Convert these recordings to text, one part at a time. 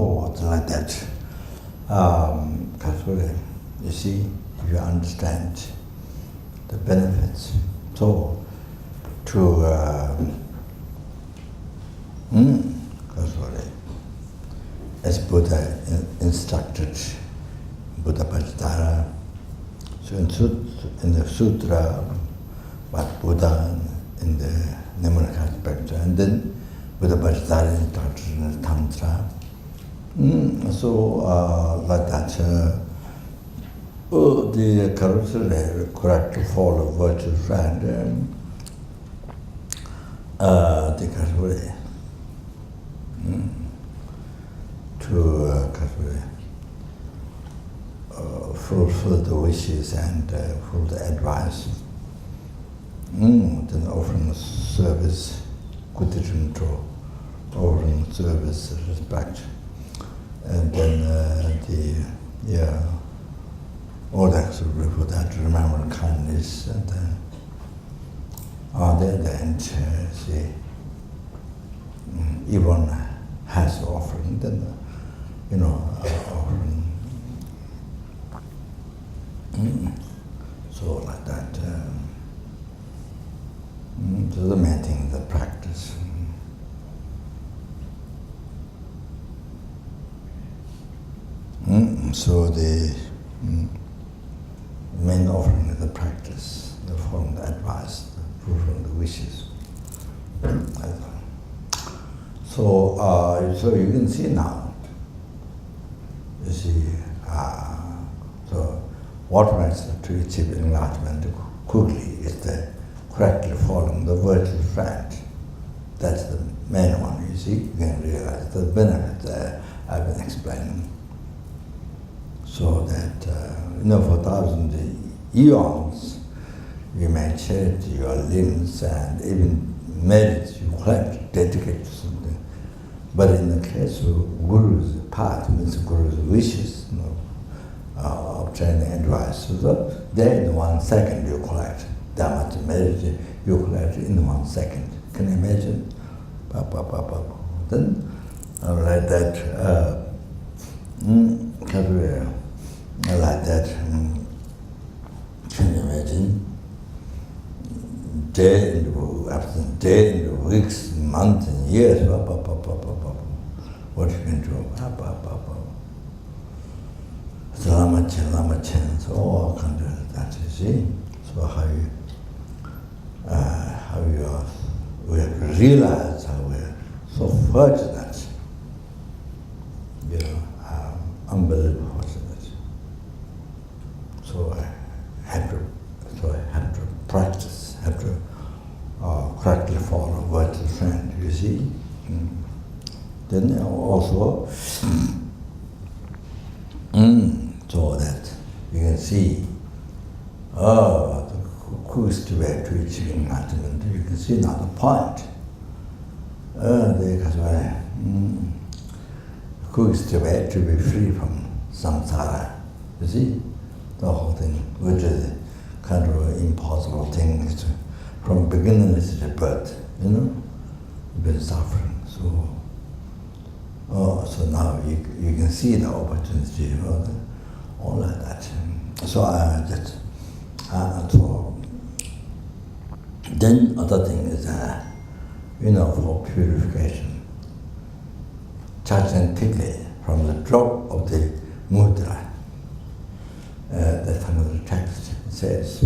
so it's like that. You see, if you understand the benefits, so to as Buddha instructed Buddha Pajitara, so in the sutra, but Buddha in the mnemonic aspect, and then Buddha Pajitara instructed in the Tantra. Like that, the correct to follow virtuous and the to fulfill the wishes and fulfill the advice. Then offering service, kutirinto, offering service, respect. And then all that for that, remember kindness, and then on the other end, see, even has offering, then, offering. So like that, so the main thing, the practice. So the main offering is the practice, the following the advice, the fulfilling the wishes. So you can see now, you see, so what makes to achieve enlightenment quickly is the correctly following the virtuous friend. That's the main one, you see, you can realize the benefit I've been explaining. So that, for 1,000 eons, you may change your limbs and even merits you collect, dedicate to something. But in the case of Guru's path, means Guru's wishes, obtaining advice, so there in 1 second you collect. That much merit you collect in 1 second. Can you imagine? Then, like that, like that, can you imagine? Day after day, weeks, months, and years, what you can do? Lama Chopa, so all kind of that, you see. So we have to realize how we're so fortunate, unbelievable fortunate. So I have to practice, have to correctly follow virtuous friend, you see. Then also, so that you can see, the quickest way to achieve enlightenment. You can see now the point. The quickest way to be free from samsara. You see, the whole thing, which is kind of an impossible thing, from beginningless to birth. You've been suffering. So now you can see the opportunity, all like that. So I just, so then other thing is, for purification, gigantically from the drop of the mudra, that's another text, it says,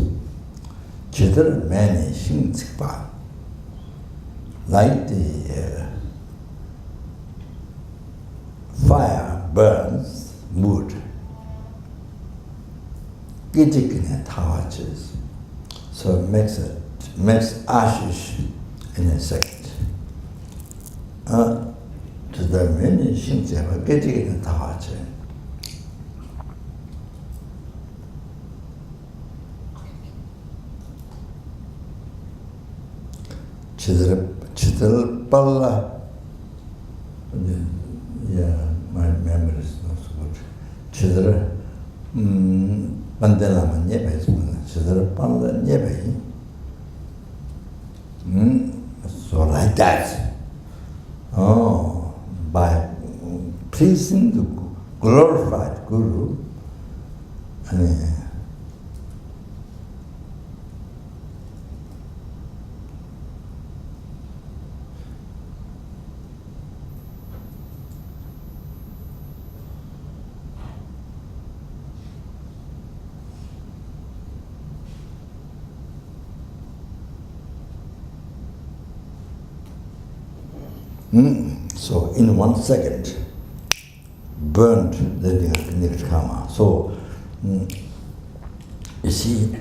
Chidra mani shing tsikpa, like the fire burns wood, gijikine tawaches, so it makes ashes in a second. To the many things ever gijikine tawaches. Chidra palla, my memory is not so good. Chidra Mandela nyebe, chidra palla nyebe. So like that. By pleasing the glorified Guru, and so in 1 second, burned the nirkama. So you see,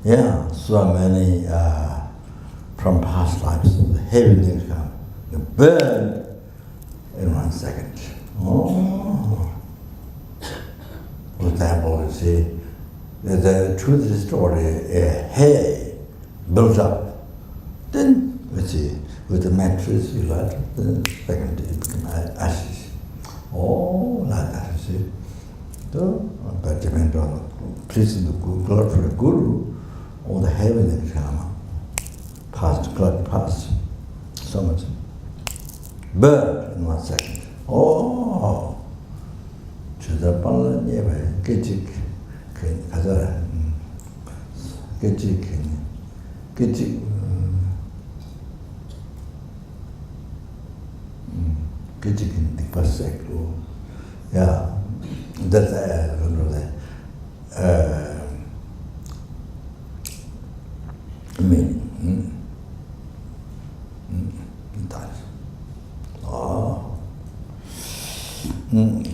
yeah, so many from past lives, heavy nirkama, burned in 1 second. Oh, for example, you see, the truth is story, hay built up. Then, we see, with the mattress, you light up, the second it becomes ashes. Oh, like that, you see. So, but depends on pleasing the God for the Guru, or the heaven in karma. Past, God past. So much. Burned in 1 second. Oh, Chudapala, never, Gijik, Kazara, Gijik, Gijik, the first cycle. Yeah, that's meaning. That. Oh.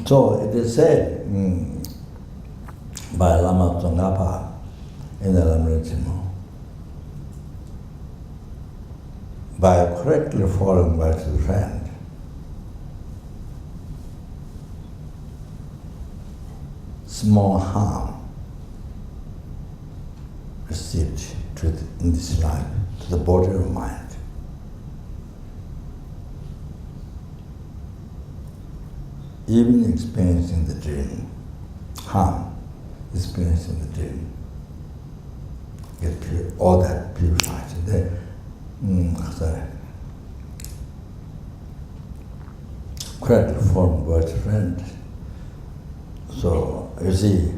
So it is said by Lama Chopa in the Lama Chopa, by correctly following back to the friend, small harm received in this life to the body or mind. Even experiencing the dream, harm, experiencing the dream, get pure, all that purified. Correctly formed word friend. So, you see,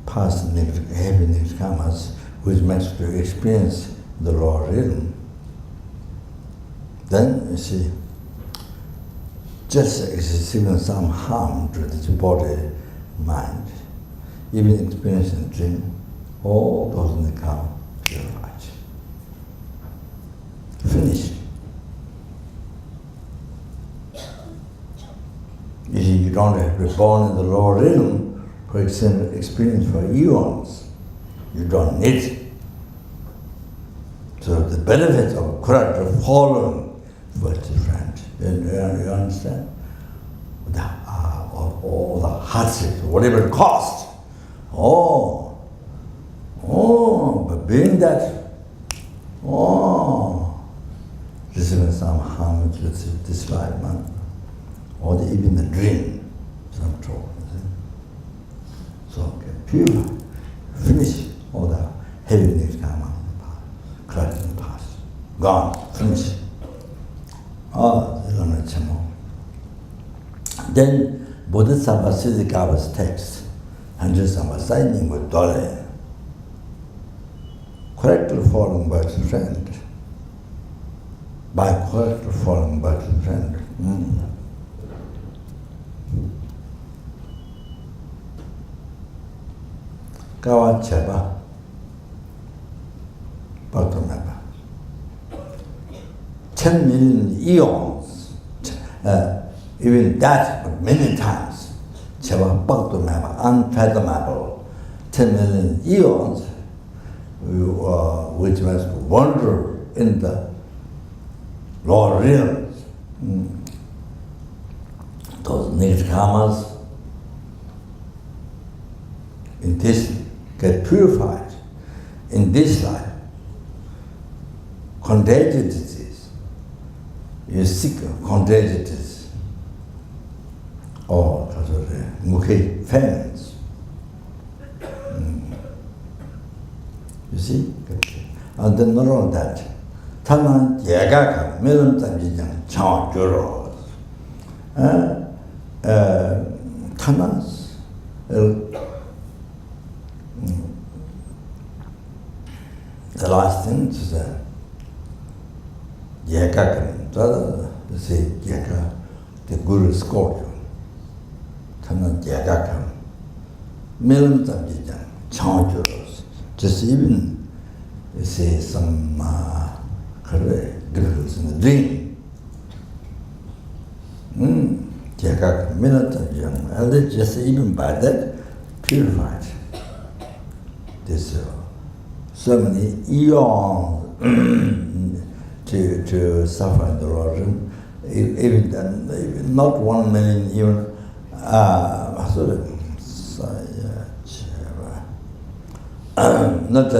past negative, heavy negative karmas, which makes to experience the lower realm, then you see, just receiving some harm to this body, mind, even experiencing dream, all those in the karma purified. Finished. You see, you don't have to be born in the lower realm for experience for eons. You don't need it. So the benefits of correct following virtuous friend, you understand? All the hardships, whatever it costs. But being that, receiving some harm to this life, man. Or even the dream, some trouble. So, pure, finish all the heavy negative karma in the past, correct in the past, gone, finish. Then, Bodhisattva Siddhikava's text, and just I'm signing with Dalai, correctly following by the friend, by correctly following by the friend. Kawa Cheba, Bhattamaba. 10 million eons, even that, but many times, Cheba Bhattamaba, unfathomable. 10 million eons, which must wander in the lower realms. Those negative karmas in this get purified in this life. Contagious disease, you sick of contagious disease, or famines. You see? And then not only that, 타나 예가가 매번 잠지장 창조로 타나스 the last thing is that 예가가 the say 예가 the guru scored you 타나 예가가 매번 잠지장 창조로 just even you say some girls in the dream. And just even by that, purified. This so many eons to suffer in the Lord. Even not 1 million, even not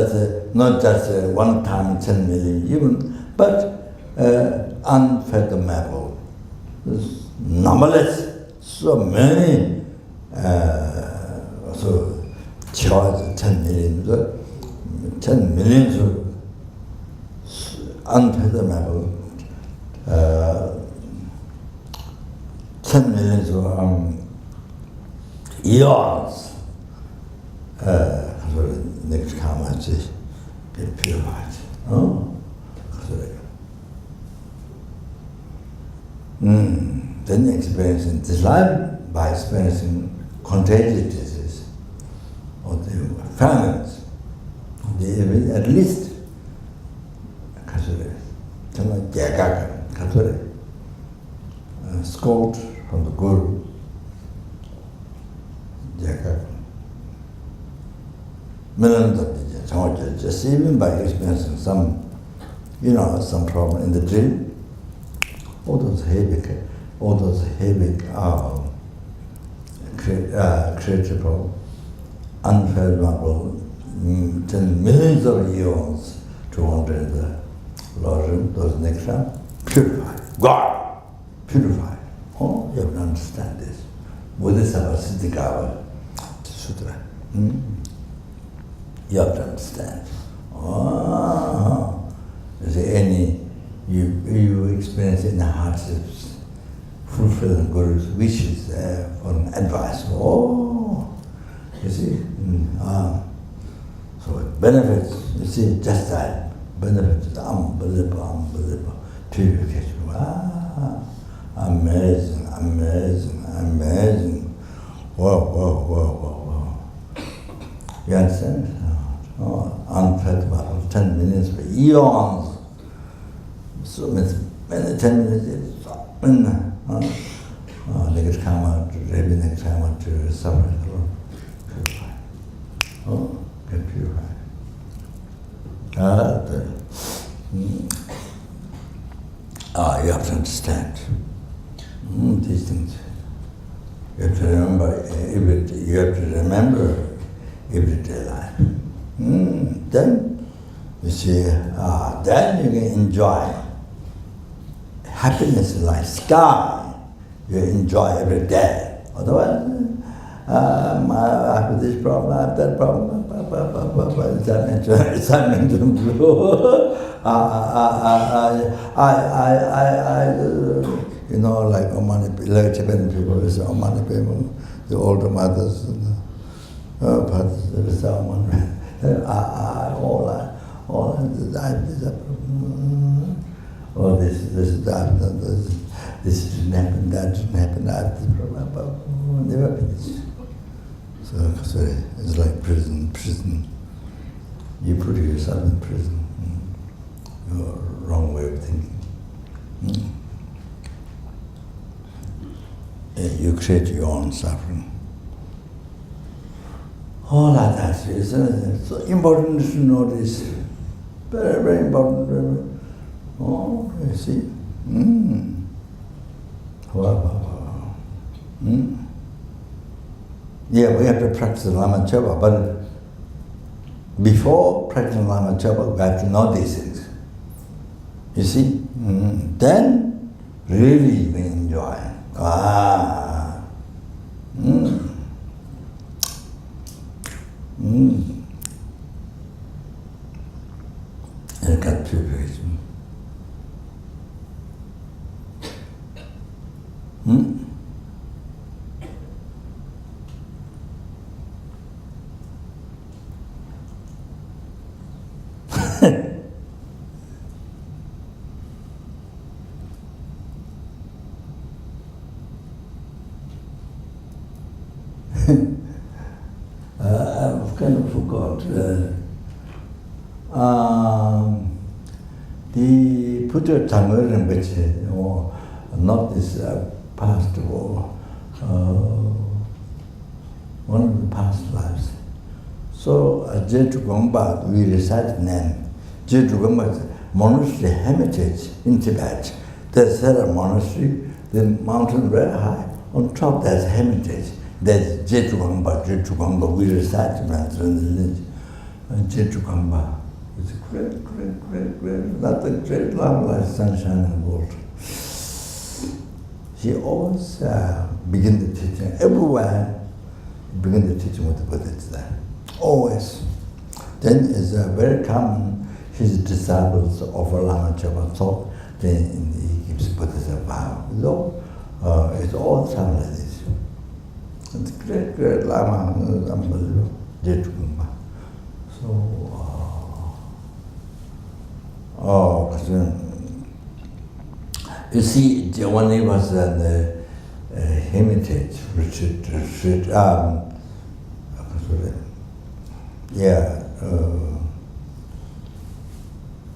just one time 10 million even, but unfathomable, numberless, so many, so charge 10 millions of unfathomable, 10 millions of eons. Next karma is get purified. Then experiencing this life by experiencing contagious disease or the famines, at least scold from the Guru. Just even by experiencing some problem in the dream, all those heavy critical, unfathomable, 10 millions of eons to wander in the Lord, those next time, purified. God, purified. Oh, you have to understand this. Bodhisattva Siddhikava Sutra. You have to understand. Is there any you experience any hardships, fulfill Guru's wishes for advice? You see, so it benefits. You see, just that benefits is unbelievable. Purification. Amazing. Whoa. You understand? Unfathomable, 10 minutes for eons. So many 10 minutes, next karma to suffer. Purify. Get purified. You have to understand these things. You have to remember everyday life. Then you see, then you can enjoy happiness like sky. You enjoy every day. Otherwise, I have this problem, I have that problem. It's like Omani, Tibetan people, Omani people, the older mothers, fathers, this didn't happen, that didn't happen, I have this problem, never finish. So it's like prison. You put yourself in prison. Your wrong way of thinking. You create your own suffering. All like that. It's so important to know this. Very, very important. You see? Wow. Yeah, we have to practice Lama Chopa, but before practicing Lama Chopa, we have to know these things. You see? Then really we enjoy. purification. I've kind of forgot. The Buddha Tangur Rinpoche, or not this past, or one of the past lives. So Jeju Gongpa, we recite the name. Jeju Gongpa monastery hermitage in Tibet. There's a monastery, the mountain very high. On top there's hermitage. There's Jeju Gongpa, we recite the name. Jeju Gongpa. It's a great, not a great long like sunshine and water. He always begin the teaching, everywhere, begin the teaching with the Buddha there. Always. Then it's very common, his disciples offer Lama Chopa talk, then he gives Buddha's a vow. It's all the time like this. It's great Lama, unbelievable, Jeju Gongpa. You see, when he was at the hermitage retreat,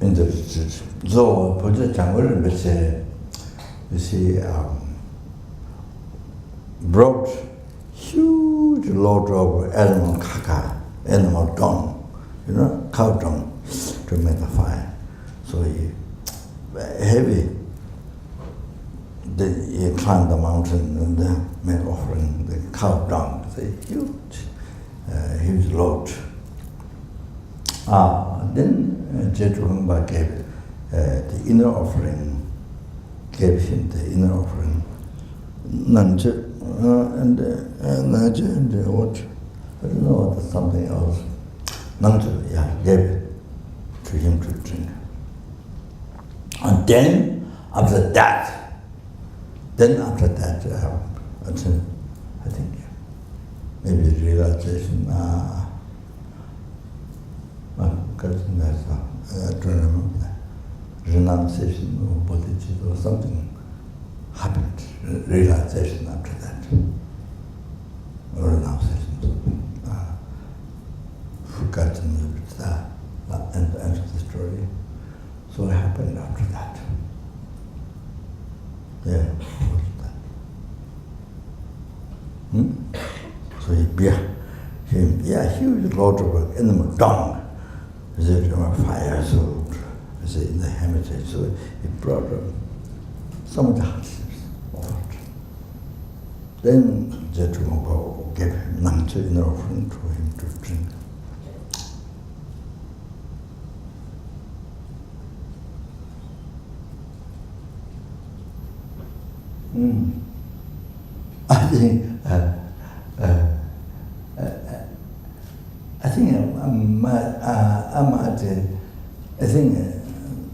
in the retreat. So, Buddha Tangur Rinpoche, you see, brought huge load of animal caca, animal dung, cow dung, to make the fire. So he heavy. Then he climbed the mountain and made offering the cow dung. It's a huge load. Then Jeju Gongpa gave the inner offering, gave him the inner offering. Nanje and what? I don't know what, something else. Nanje, gave it to him to drink. And then after that, I think maybe realization, I don't remember that. Renunciation or bodhicitta or something happened, realization after that. Or renunciation. Forgotten a little bit that, end of the story. So it happened after that. Yeah, what was that? So he huge load of animal dung. Is it fire? So is it in the hermitage? So he brought some of the hardships offered. Then Jeju Gongpa gave him Nangche in offering to him to drink.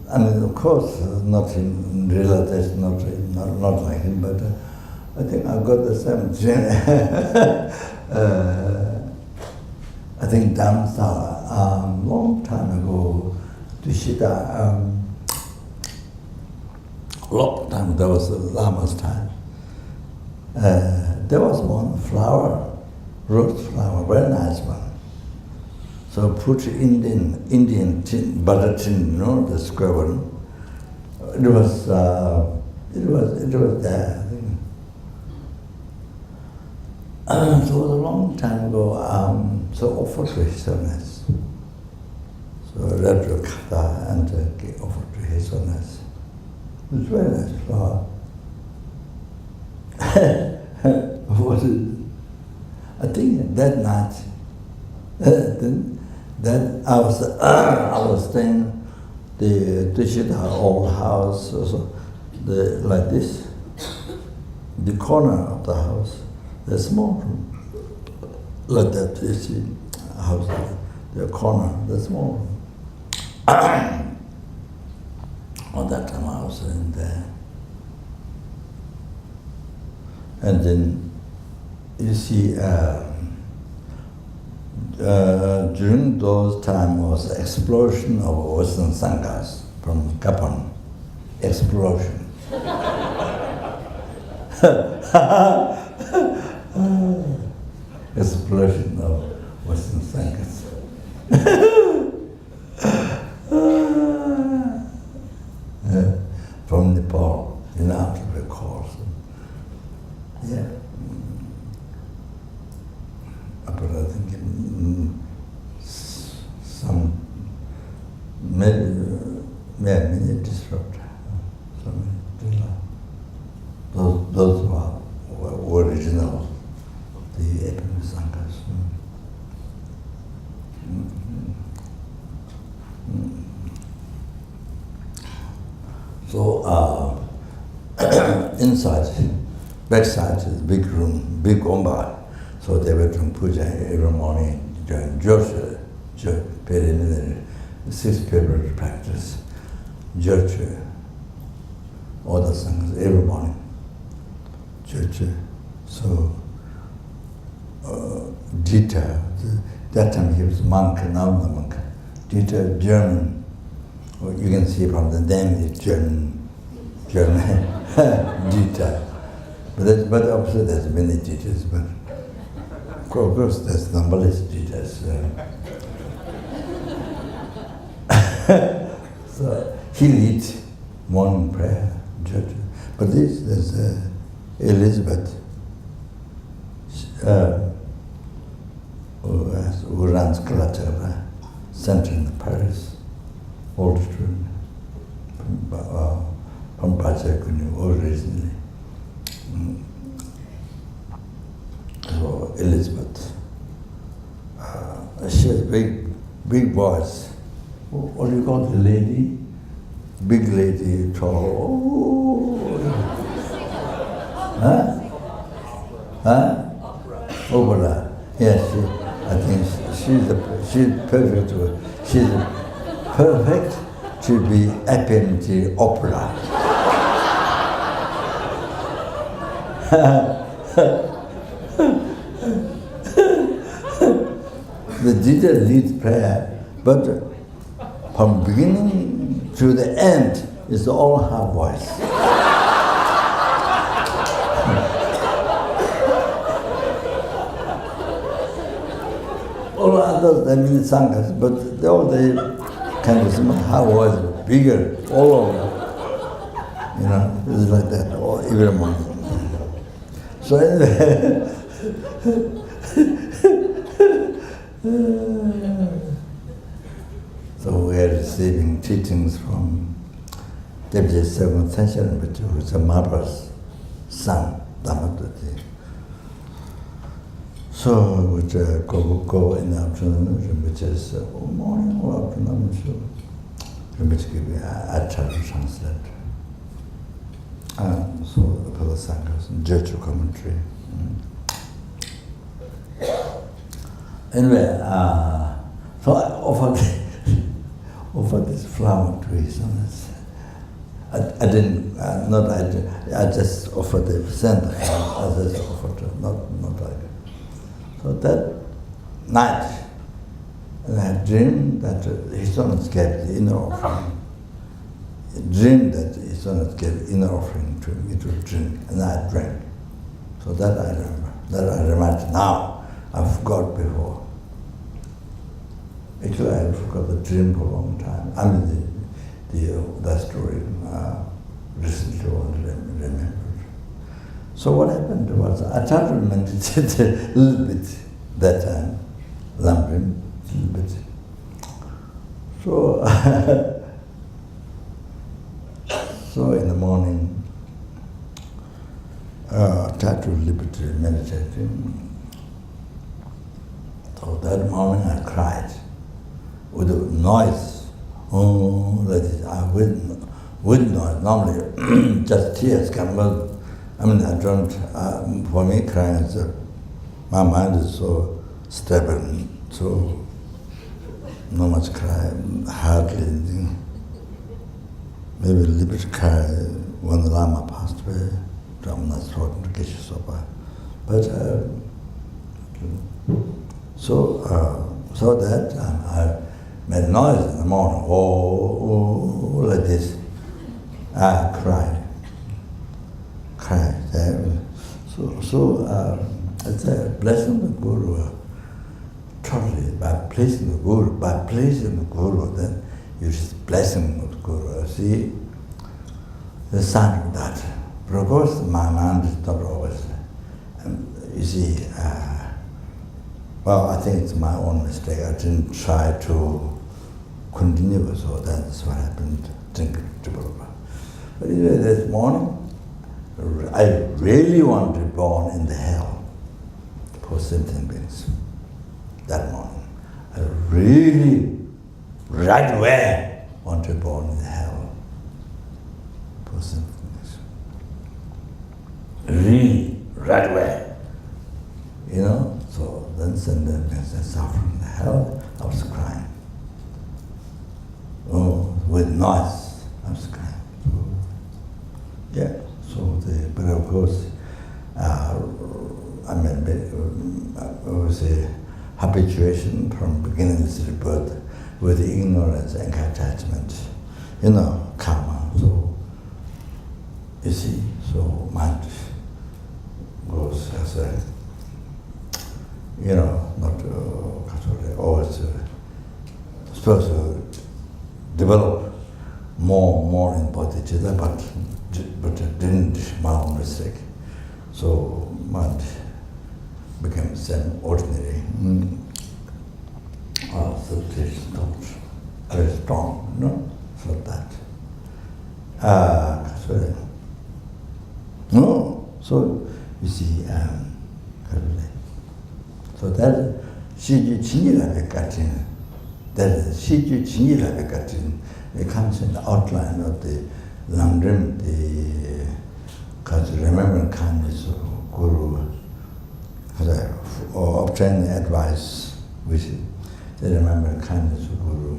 I mean, of course, not in realization, not like him, but I think I've got the same gene. I think Dhammsala, long time ago, Dushita, long time, that was the Lama's time. There was one flower, rose flower, very nice one. So put Indian tin, butter tin, the square one. It was there, I think. So it was a long time ago. So offered to His Holiness. So I read the Kata and offered to His Holiness. It was very nice flower. I think that night, then I was staying the Dushita old house, so like this, the corner of the house, the small room, like that. You see, house, the corner, the small room. All that time I was in there. And then, you see, during those times was the explosion of Western Sanghas from Kapan. Explosion. Explosion of Western Sanghas. From Nepal, after the course. Yeah. But I think some many disrupted. Those were original, the Epic Sanghas. So inside, backside is big room, big omba. So they were doing puja every morning during Joshua, preliminary, 6 people practice, Joshua, all the sanghas every morning, Joshua. So Dieter, that time he was monk, now the monk. Dieter, German. You can see from the name, it's German, Dieter. But obviously there's many Dieters, but of course there's numberless Dieters. So he leads morning prayer, judge. But there's Elizabeth, who runs Clutter Center in Paris. Old student from Pachakuni originally. So Elizabeth, she has big voice. What do you call the lady? Big lady, tall. Opera. Yes, I think she's perfect. She's perfect to be apparently opera. The leader leads prayer, but from beginning to the end is all her voice. All others, sanghas, but they kind of her voice bigger all over. It's like that every morning. So anyway, so we are receiving teachings from Deputy 7th century, which was a marvelous son, Lama Chopa. So we would go in the afternoon, Rinpoche said, morning or afternoon, I'm sure. Rinpoche gave me a try to translate. So for the sanghas, Jeju commentary. Anyway, so I offered this flower to his son. I just offered the center. I just offered it, not like it. So that night, I dreamed that his son gave the inner offering. I dreamed that his son gave inner offering to me to drink, and I drank. So that I remember. That I remember now. I forgot before. Actually, I forgot the dream for a long time. I mean, that story recently remembered. So what happened was, I tried to meditate a little bit that time, lumbering a little bit. So, so in the morning, I tried to meditate. So that morning I cried with a noise. Oh, that is, with noise. Normally, just tears come. But I mean, I don't. For me, crying is my mind is so stubborn, so no much cry, hardly anything. maybe a little bit cry when the Lama passed away. I'm not talking to Geshe Sopa. But so that I made noise in the morning, like this. I cried. So it's a blessing of the Guru. Totally, by pleasing the Guru, then you just blessing of the Guru. See, the sign of that. But of course, my mind is not always. You see, well, I think it's my own mistake. I didn't try to continue, so that's what happened. But anyway, this morning, I really wanted to be born in the hell for sentient beings. That morning, I really, right away, wanted to be born in the hell for sentient beings. Really, right away. You know, so then sentient beings are suffering in the hell. I was crying. Oh, with noise, I was crying. Yeah, so but of course, it was a habituation from beginning of the birth with the ignorance and attachment, karma. So, you see, so mind goes as a, not always supposed to develop more in bodhicitta, but it didn't, my own mistake. So mind became same ordinary substitution thought, very strong, for that. So you see, so that Shiju Chinila Vekatin, that is Shiju Chinila Vekatin, it comes in the outline of the Langrim, because remembering kindness of Guru, or obtain the advice with the remembering kindness of Guru.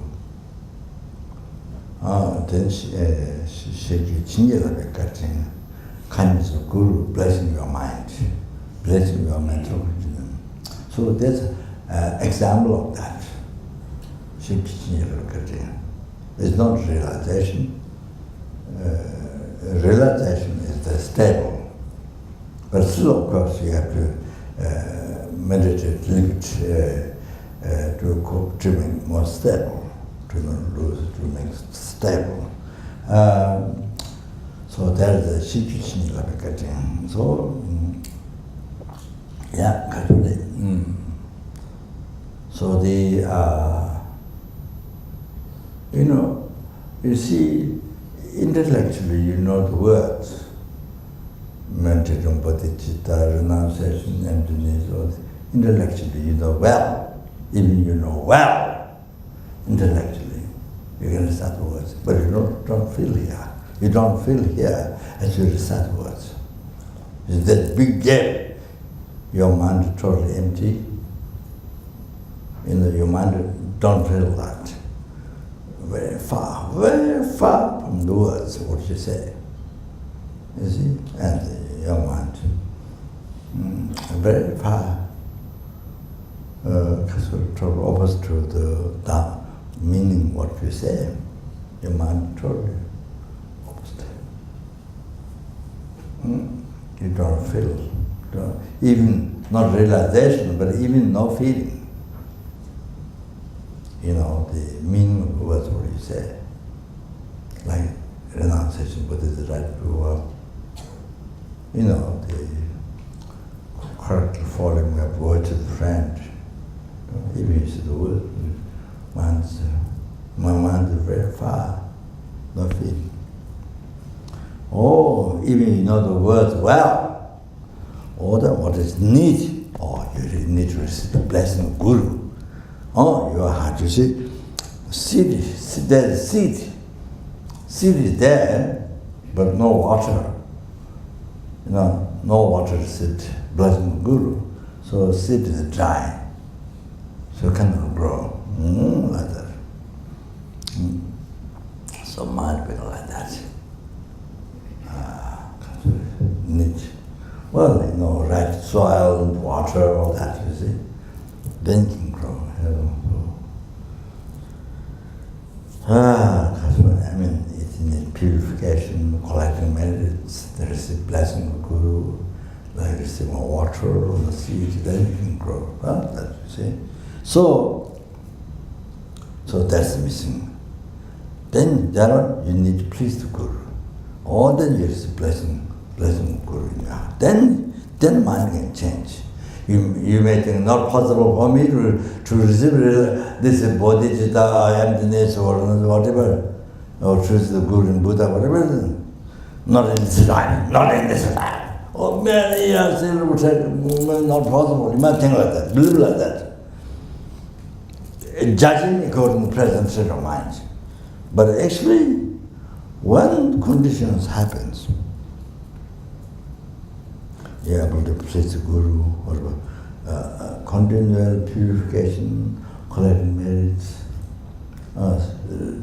Then she Chinila Vekatin, kindness of Guru, blessing your mind, blessing your mental continuum. So there's an example of that. It's not realization. Realization is the stable. But still, of course, you have to meditate a little bit to make more stable, to not lose, to make stable. So that is the situation you are getting. So, yeah, so the, you see, intellectually you know the words, meditation, bodhicitta, renunciation, emptiness, or intellectually you know well, even you know well, intellectually, you can recite the words, but you don't feel here. You don't feel here as you recite words. It's that big gap. Your mind is totally empty. Your mind don't feel that. Very far from the words, what you say. You see? And your mind, very far, total opposite to the meaning what you say. Your mind totally opposite. You don't feel, even not realization, but even no feeling. The meaning of the words, what you say. Like renunciation, what is the right to the correctly following of virtuous friend. Even you see the word, my mind is very far, no feeling. Oh, even you know the words well, or what is need, you need to receive the blessing of Guru. Your heart, you see, there's a seed. Seed is there, but no water. No water to sit, blessing of Guru. So seed is dry, so it cannot grow, like that. So mind become like that. soil and water, all that, you see. Then can grow. That's what I mean. It's in purification, collecting merits. There is a blessing of Guru. Like receiving water or the seed, then you can grow. That you see. So that's missing. Then you need to please the Guru. Or then you receive blessing of Guru in your heart. Then mind can change. You may think not possible for me to receive this bodhicitta, emptiness, or whatever, or choose the Guru and Buddha, whatever. Not in this life, not in this life. Oh, many years, not possible. You might think like that, believe like that. Judging according to the present state of mind. But actually, when conditions happens, you're able to please the Guru, or continual purification, collecting merits,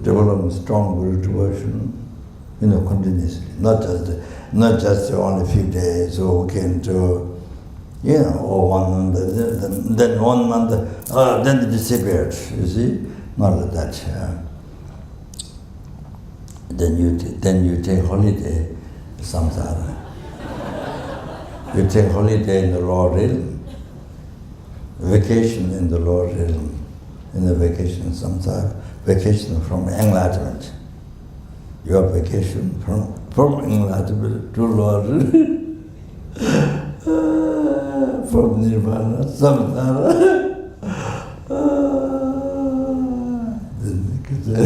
developing strong Guru devotion, continuously. Not just only a few days or weekend or 1 month, then 1 month, then it disappeared, you see? Not like that. Then you take holiday, samsara. You take holiday in the lower realm, vacation in the lower realm, in the vacation samsara, vacation from enlightenment. Your vacation from enlightenment to lower realm. From nirvana, samsara. Then you can say,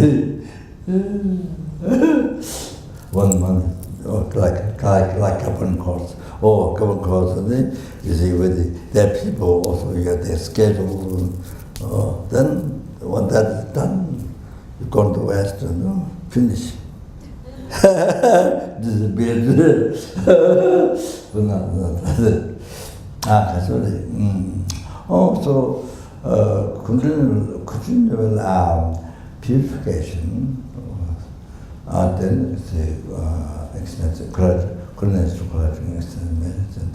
1 month, like couple course, couple course, and then you see there are people also, you have their schedule. Then when that is done, you go to the West and finish. Disappeared. So continual purification, then it's extensive Holiness to collecting extended merits, and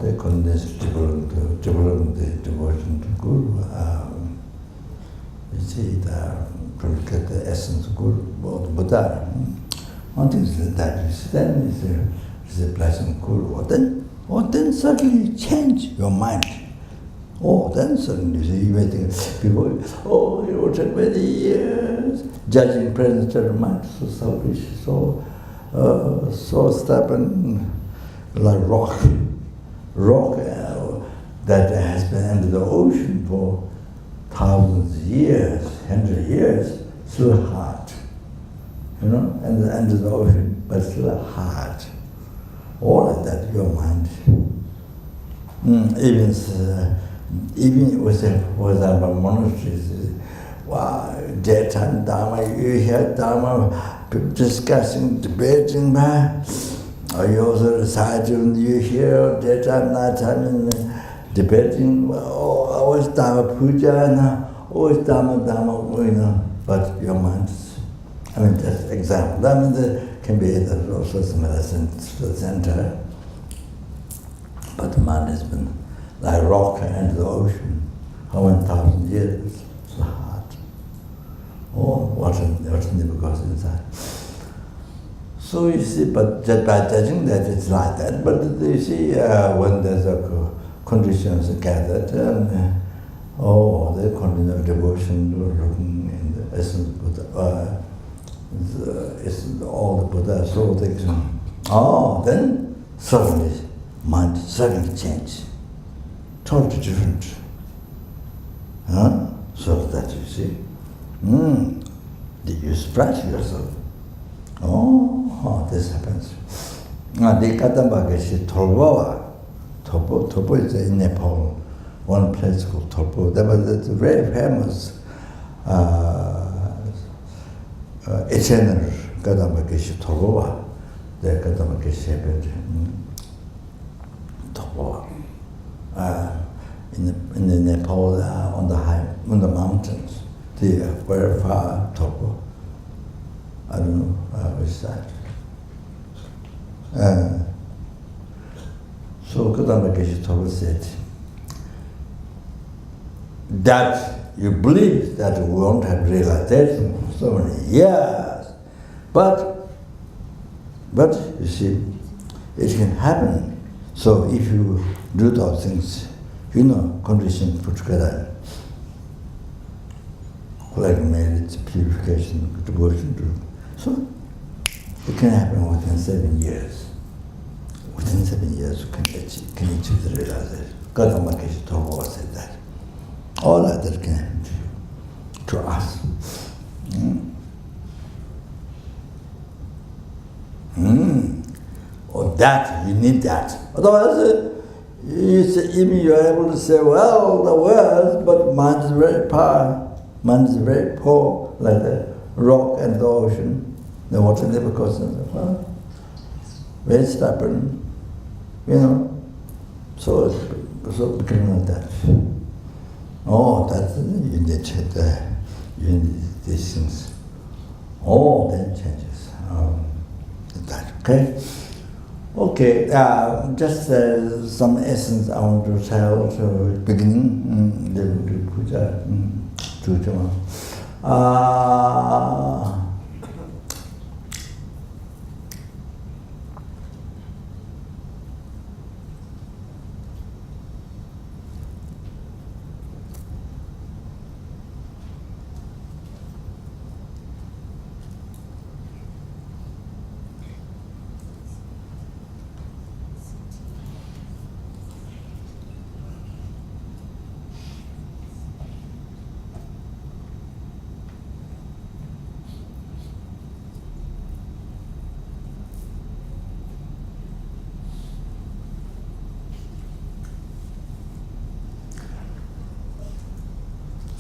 they condense developing the devotion to Guru. You see, to get the essence of Guru, or the Buddha. One thing is that you see, then is a blessing of Guru. Or then suddenly change your mind. Then suddenly you see, you may think, people, it will take many years, judging present state of mind, so selfish, so stubborn, like rock that has been under the ocean for thousands of years, 100 years, still hard, and under the ocean, but still hard. All of that, your mind. Even with, for example, monasteries, wow, daytime Dharma, you hear Dharma, people discussing, debating, or you also recite, you hear daytime, nighttime, and debating, always Dharma puja, always Dharma, but your mind is, just example. There can be also some medicine center, but the mind has been like rock into the ocean, for 1,000 years, so hard. Water never goes inside. So you see, but just by judging that, it's like that. But you see, when there's conditions gathered, the continual devotion, looking in the essence of Buddha, all the Buddha, so things. Then suddenly, mind suddenly change. Totally different. So that you see, did you surprise yourself? This happens. The Kadambagashi Topo is in Nepal, one place called Topo. There was a very famous eternal Kadambagashi Topo. The Kadambagashi happened Topo. In the Nepal, on the mountains, very far Topo. I don't know which side. So Lama Chopa said that you believe that we won't have realization for so many years, but you see, it can happen. So if you do those things, conditions put together, like marriage, purification, devotion to, so it can happen within 7 years. Within 7 years, you can achieve the realization. Lama Chopa said that. All that can happen to you, to us. Or that, you need that. Otherwise, even you are able to say, well, the words, but mind is very poor. Mind is very poor, like the rock and the ocean. The water never goes in. Well, very stubborn, So becoming like that. Oh, that's you need these things. Oh, then changes. That okay. Okay, just some essence I want to tell to beginning.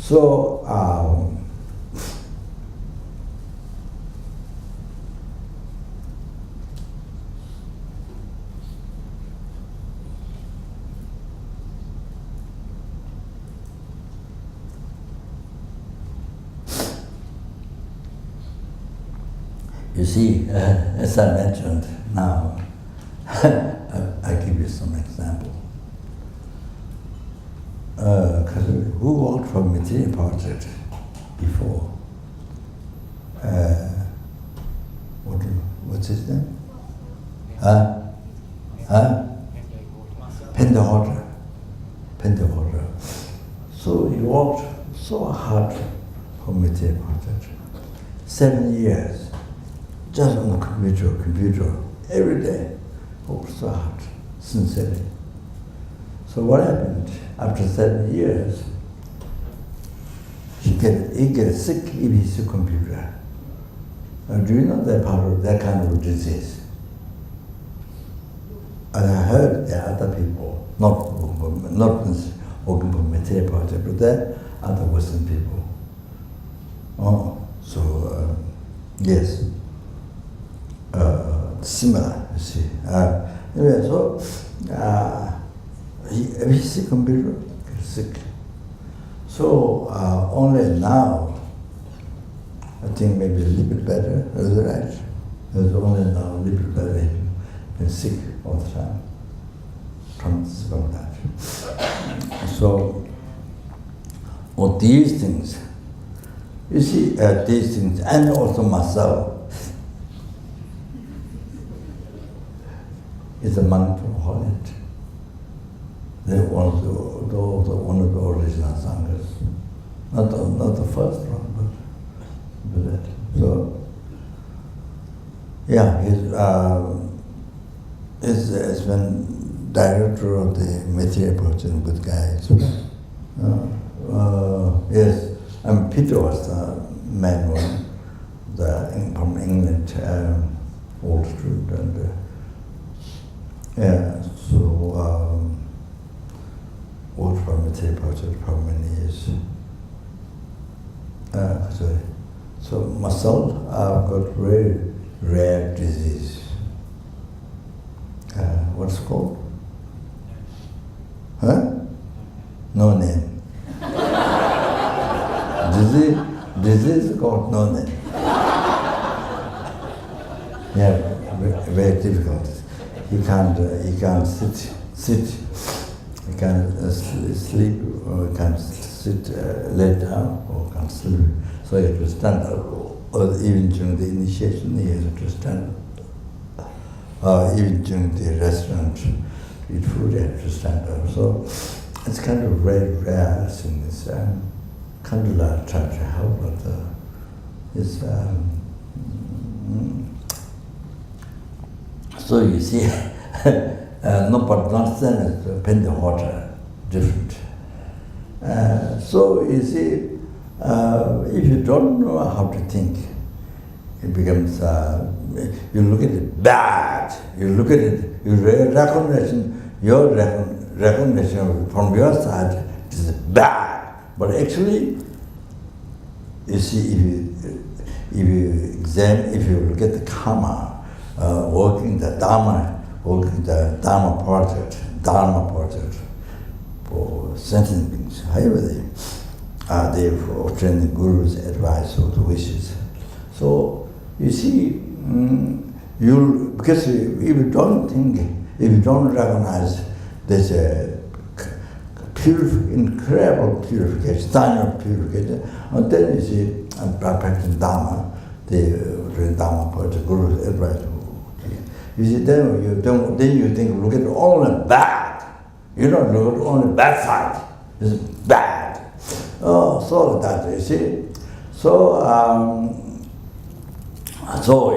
So, you see, as I mentioned now, I give you some example. Who worked for material project before? What's his name? Penderwater. So he worked so hard for material project. 7 years, just on the computer, every day. Worked so hard, sincerely. So what happened? After 7 years, he gets sick if he's a computer. Do you know that kind of disease? And I heard there are other people, not working for material project, but there are other Western people. Yes, similar, you see. Anyway, so if he's sick computer, he's sick. So only now, I think maybe a little bit better, is that right? It's only now a little bit better. He's been sick all the time from that. So, all these things, you see, these things, and also myself, is a monk from Holland. They're one of the original sanghas. Not the first one, but that. So, yeah, he's been director of the material project with guys. Yes, and Peter was the man one, from England, old student, and yeah, so worked for material project for many years. So myself, I've got very rare disease. What's it called? Huh? No name. Disease called no name. Yeah, very difficult. You can't sit sit, you can sleep, or you can sit, lay down, or you can sleep. So you have to stand up, or even during the initiation, you have to stand up. Even during the restaurant, eat food, you have to stand up. So it's kind of very rare in this. Kandala tried to help, but it's. So you see, no, but not then it's pen the water, different. So you see, if you don't know how to think, it becomes, you look at it bad, you look at it, your recognition from your side is bad. But actually, you see, if you look at the karma, working the dharma project for sentient beings, however they for training gurus' advice or the wishes. So you see, because if you don't think, if you don't recognize there's a incredible purification, dharma purification, and then you see, I'm practicing dharma, the dharma project, gurus' advice. You see, then you think, look at all the bad. You don't look at only bad side. It's bad. Oh, so that you see. So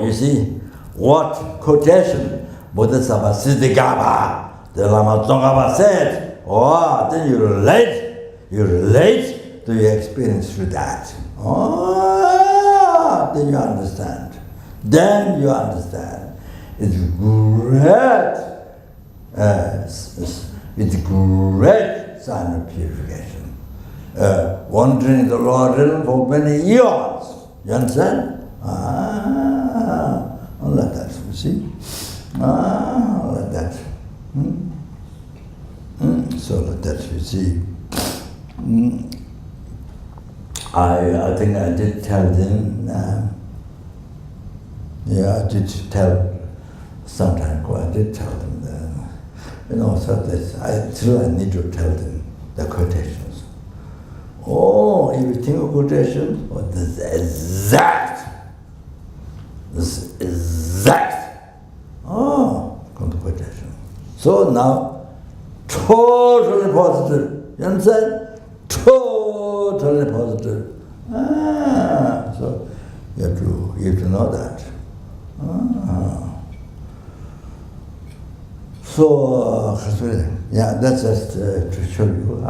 you see, what quotation Bodhisattva Siddhigarbha, the Lama Chopa said. Oh, then you relate to your experience through that. Oh, then you understand. It's great. It's great sign of purification. Wandering the Lord realm for many eons. You understand? Like that, you see? Like that. So like that, you see. I think I did tell them, I did tell some time ago, I did tell them that, so that I need to tell them the quotations. Oh, if you think of quotations, this is exact. Oh, quotation. So now, totally positive. You understand? Totally positive. So you have to know that. So, that's just to show you,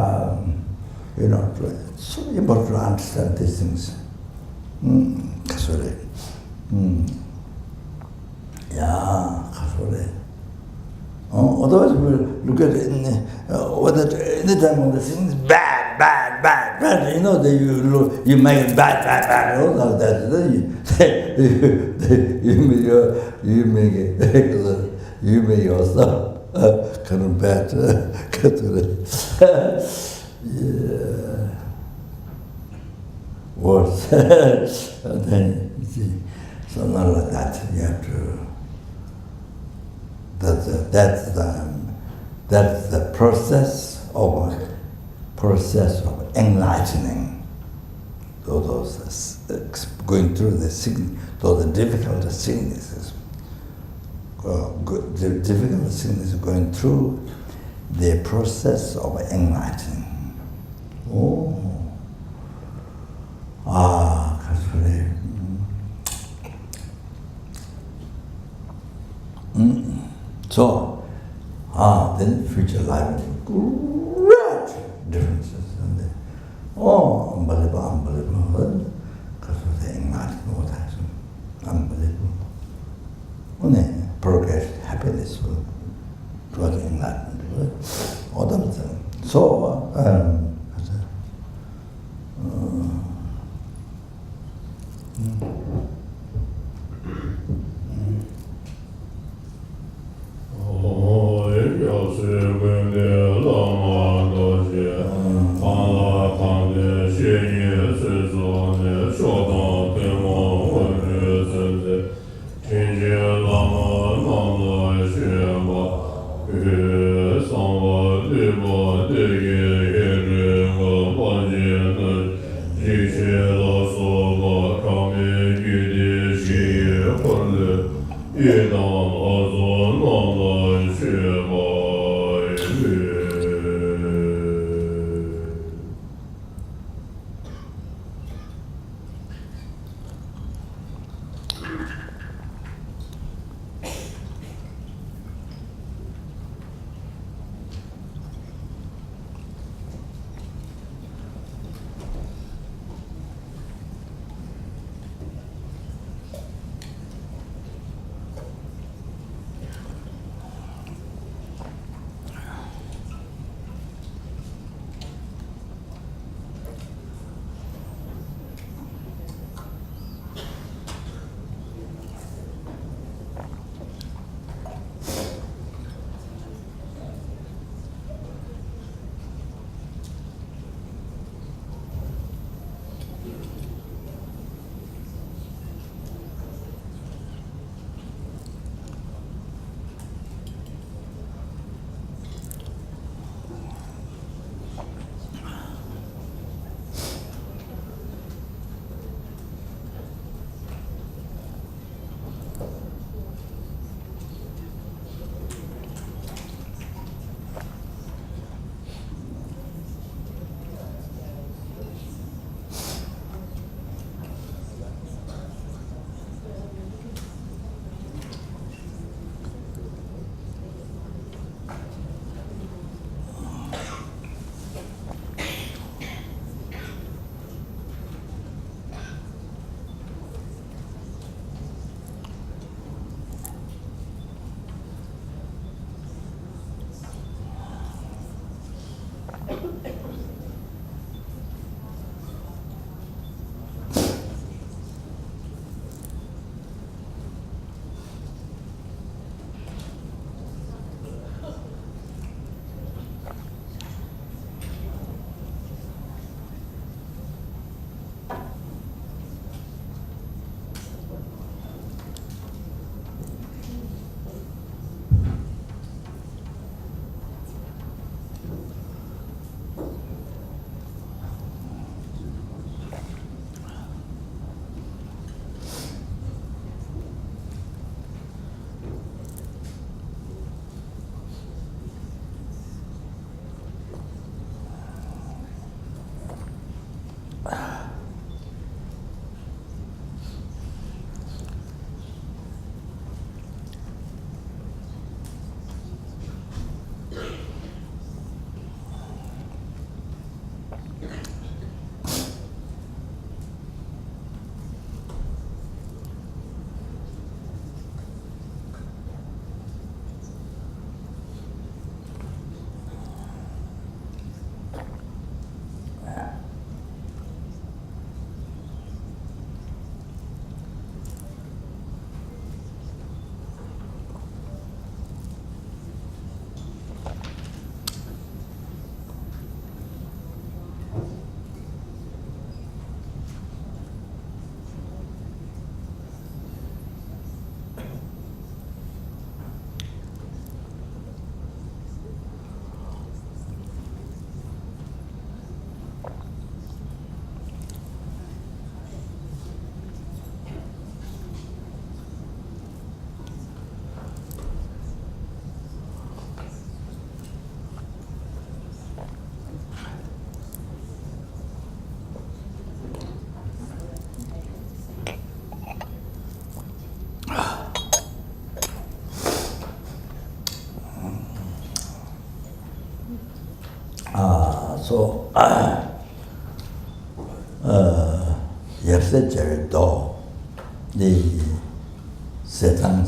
it's so important to understand these things. Otherwise we'll look at it anytime when the thing is bad, you make it bad, all of that. Then you make yourself kind of bad. Worse. And then you see, so not like that. You have to. That's the process of enlightening. Those going through the difficult sicknesses. The difficult sickness going through the process of enlightening. So, then future life, great differences. And then, unbelievable. Because of the enlightenment, unbelievable. Only progress, happiness toward enlightenment. All of them. So, Lama So, yesterday, though, the Satan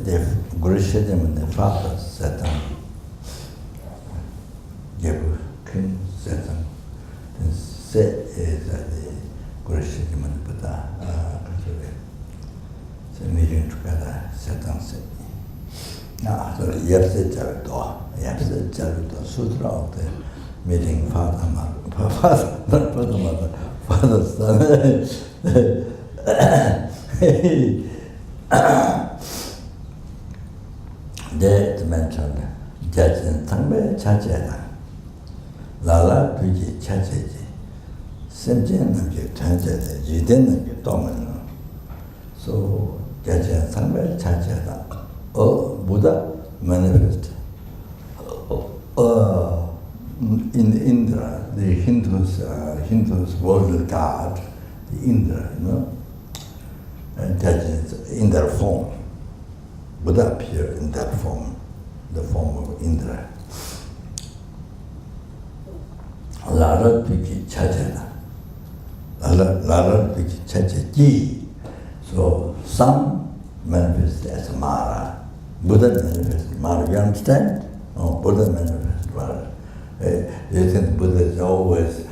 the Guru the father Satan gave King Satan. The set is that the Guru Buddha, so meeting together, Satan said. Now, so yesterday, though, Sutra of the meeting father, son. They mentioned judge and Tangbe Chajedan. Lala Tuji Chacheji, sentient Namji Tanjata, Jiden Namji Dominant. So, Jaja Sangha Chachata, Buddha manifest. In Indra, the Hindus world god, the Indra, and Jaja in their form. Buddha appeared in that form, the form of Indra. Lara Piki Chachana. Lara Piki Chachaji. So some manifest as Mara. Buddha manifests Mara. You understand? No, Buddha manifests Mara. You think Buddha is always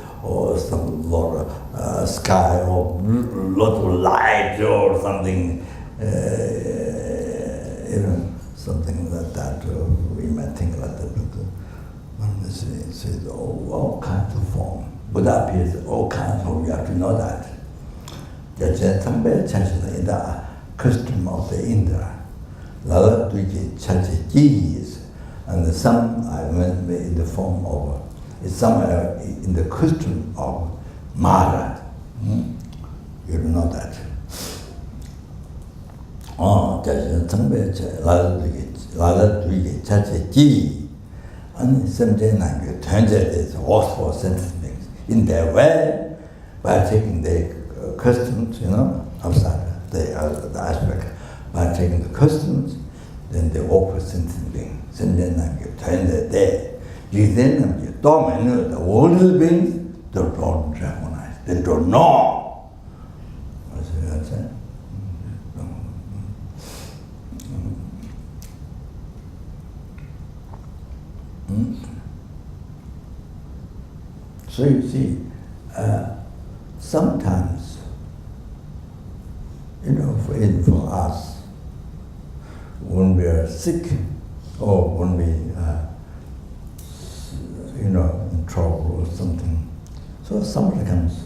some lot of sky or lot of light or something, something like that. We might think like that. One says all kinds of form. Buddha appears in all kinds of form. You have to know that. That's in the custom of the Indra. Lala Duji Chachijis, and some are in the form of, some are in the custom of Mara. You know that. Lala Duji Chachiji. And sometimes like translated also for sentencing in their way by taking the customs, outside the aspect, by taking the customs, then they offer sentencing. Sometimes like translated there. You then dominate the worldly beings, they don't recognize, they don't know. That's it. So you see, sometimes, for us, when we are sick or when we, in trouble or something, so somebody comes.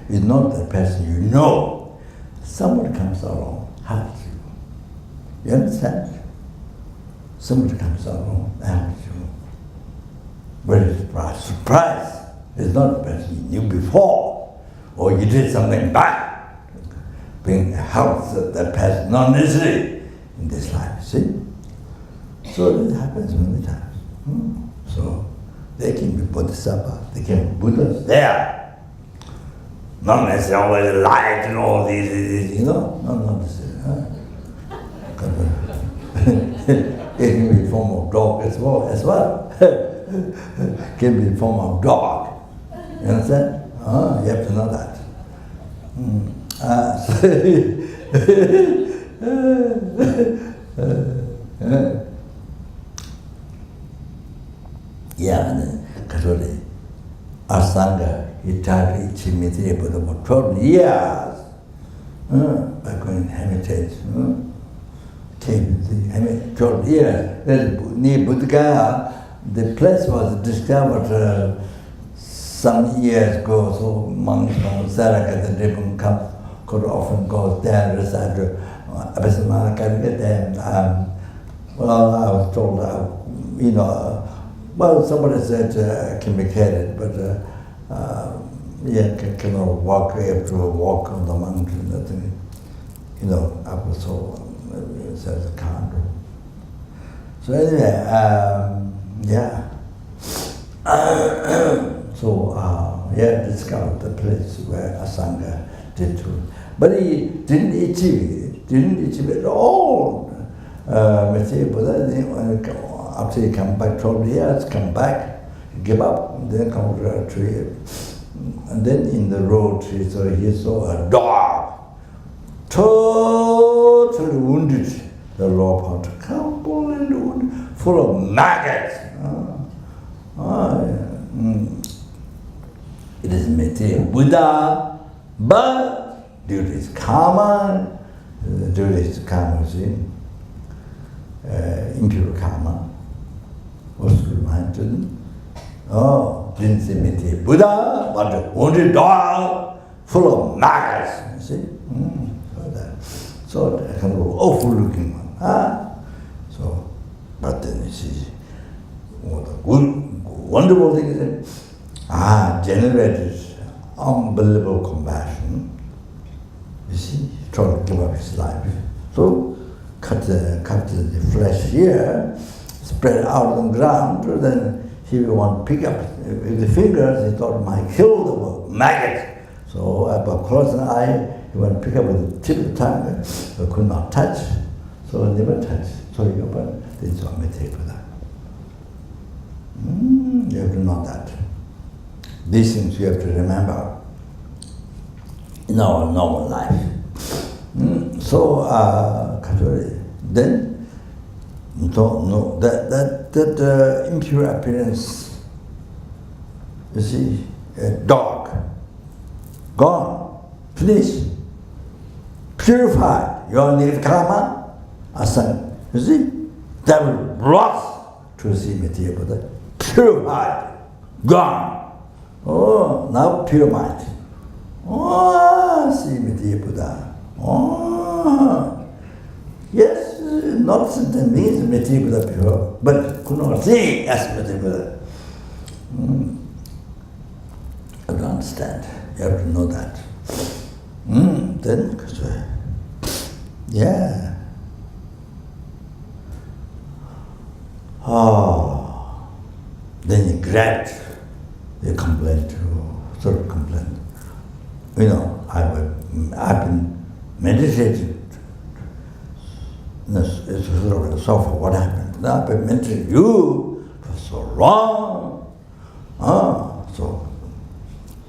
It's not the person you know. Somebody comes along, helps you. You understand? Somebody comes along, helps you. Very surprised. Surprise! It's not the person you knew before, or you did something bad. Being helped that person, not necessarily in this life, see? So it happens many times. So they can be bodhisattva, they can be Buddhas there. Not necessarily always light and all these, not necessarily. It can be a form of dog as well. Can be a form of dog. You understand? You have to know that. And then Kasuri, our Sangha, he tried to teach me for about 12 years by going hermitage. 12 years. Near Buddha, the place was discovered some years ago, so monks from Saraka, the Dribbon Cup, could often go there, recite Abhisamana, can get there. Well, I was told, somebody said communicated, but cannot walk, you have to walk on the mountain, up so it says a can't. So anyway, discovered the place where Asanga did too. But he didn't achieve it at all. After he come back 12 years, come back, give up, then come to a tree. And then in the road, he saw a dog, totally wounded. The lower part, completely wounded, full of maggots. It is material Buddha, but due to his karma, impure karma, was reminded. Didn't say material Buddha, but a wounded dog, full of maggots. You see? So that kind of awful looking one. So, but then you see, what the wonderful thing is that generated unbelievable compassion. You see, he tried to give up his life. So, cut the flesh here, spread out on the ground, then he will want to pick up with the fingers. He thought might kill the maggot. So, about close an eye, he went to pick up with the tip of the tongue, but could not touch. So, never touched. So, he opened, then saw me take for that. You have to know that. These things you have to remember in our normal life. Then don't know that impure appearance. You see, a dog, gone, finished, purified. Your negative karma, asan. You see, that will rot to see material, but purified, gone. Oh, now pure mind. Oh, see Material Buddha. Oh, yes, not that means Material Buddha pure, but could not see as Material Buddha. I don't understand. You have to know that. Then, yeah. Oh, then you grabbed. They complain to, sort of complain. You know, I've been meditating. It's sort of so what happened? Now I've been meditating. You, it was so wrong.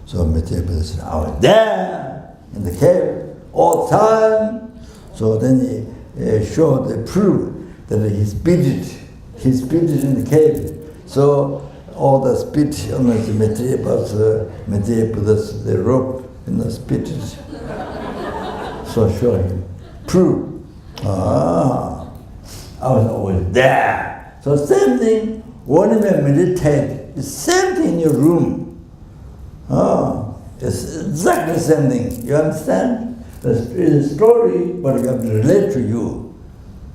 So Material said, I was there in the cave all the time. So then he showed the proof that he spitted in the cave. So all the spit on the Material Buddha's the rope in the spit. So show him. Prove. I was always there. So same thing, when you meditate, it's same thing in your room. It's exactly the same thing. You understand? It's a story, but you have to relate to you.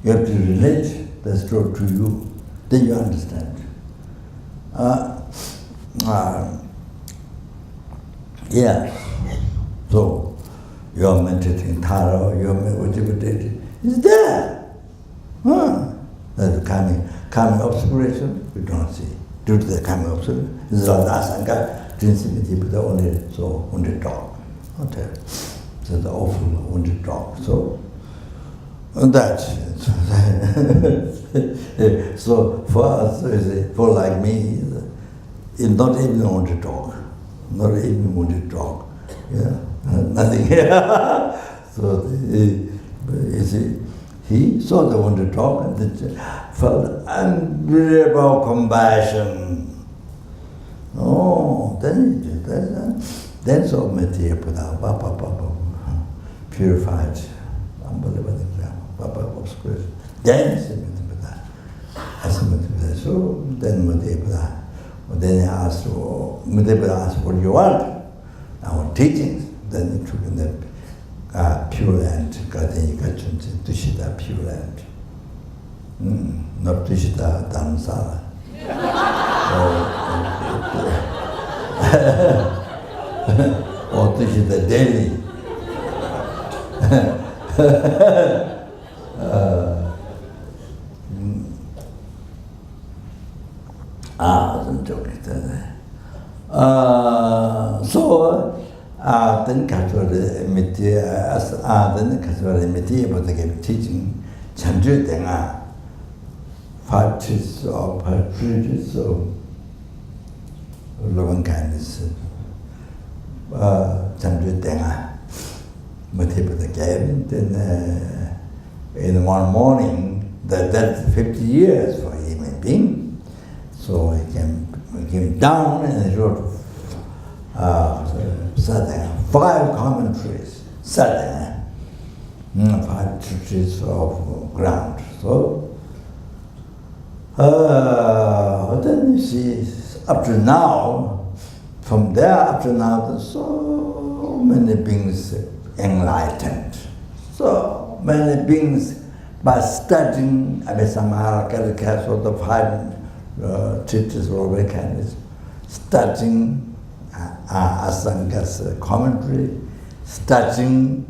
You have to relate the story to you. Then you understand. Yeah. So you're meditating Taro, you're meditating. It's there. That's the coming obscuration, we don't see. Due to the coming obscuration, it's like Asanga, didn't see Material Buddha only, so wounded dog. Okay. So the awful wounded dog. So that. So for us, for like me, it's not even a wounded dog. Not even a wounded dog. Yeah? Nothing. So you see, he saw the wounded dog and felt unbelievable compassion. Oh, then he did that. Then saw Material Buddha, purified, unbelievable example, obscuration. Then he said, so then Material Buddha, then he asked, Material Buddha asked, what do you want? I want teachings. Then he took in the pure land, then he got into Tushita pure land. Not Tushita Dhammasala. Or Tushita Delhi. I'm joking. So, then Katsura Material Buddha gave teaching Chanju Denga, 5 trees of virtuous of loving kindness. Chanju Denga, Material Buddha gave. Then in one morning, that's 50 years for a human being. So he came down and he wrote Sadhana, 5 commentaries, Sadhana, 5 trees of ground. So then you see, up to now, from there up to now, there's so many beings enlightened. So many beings by studying Abhisamara, Karika, so the 5 treatises of kindness, studying Asanga's commentary, starting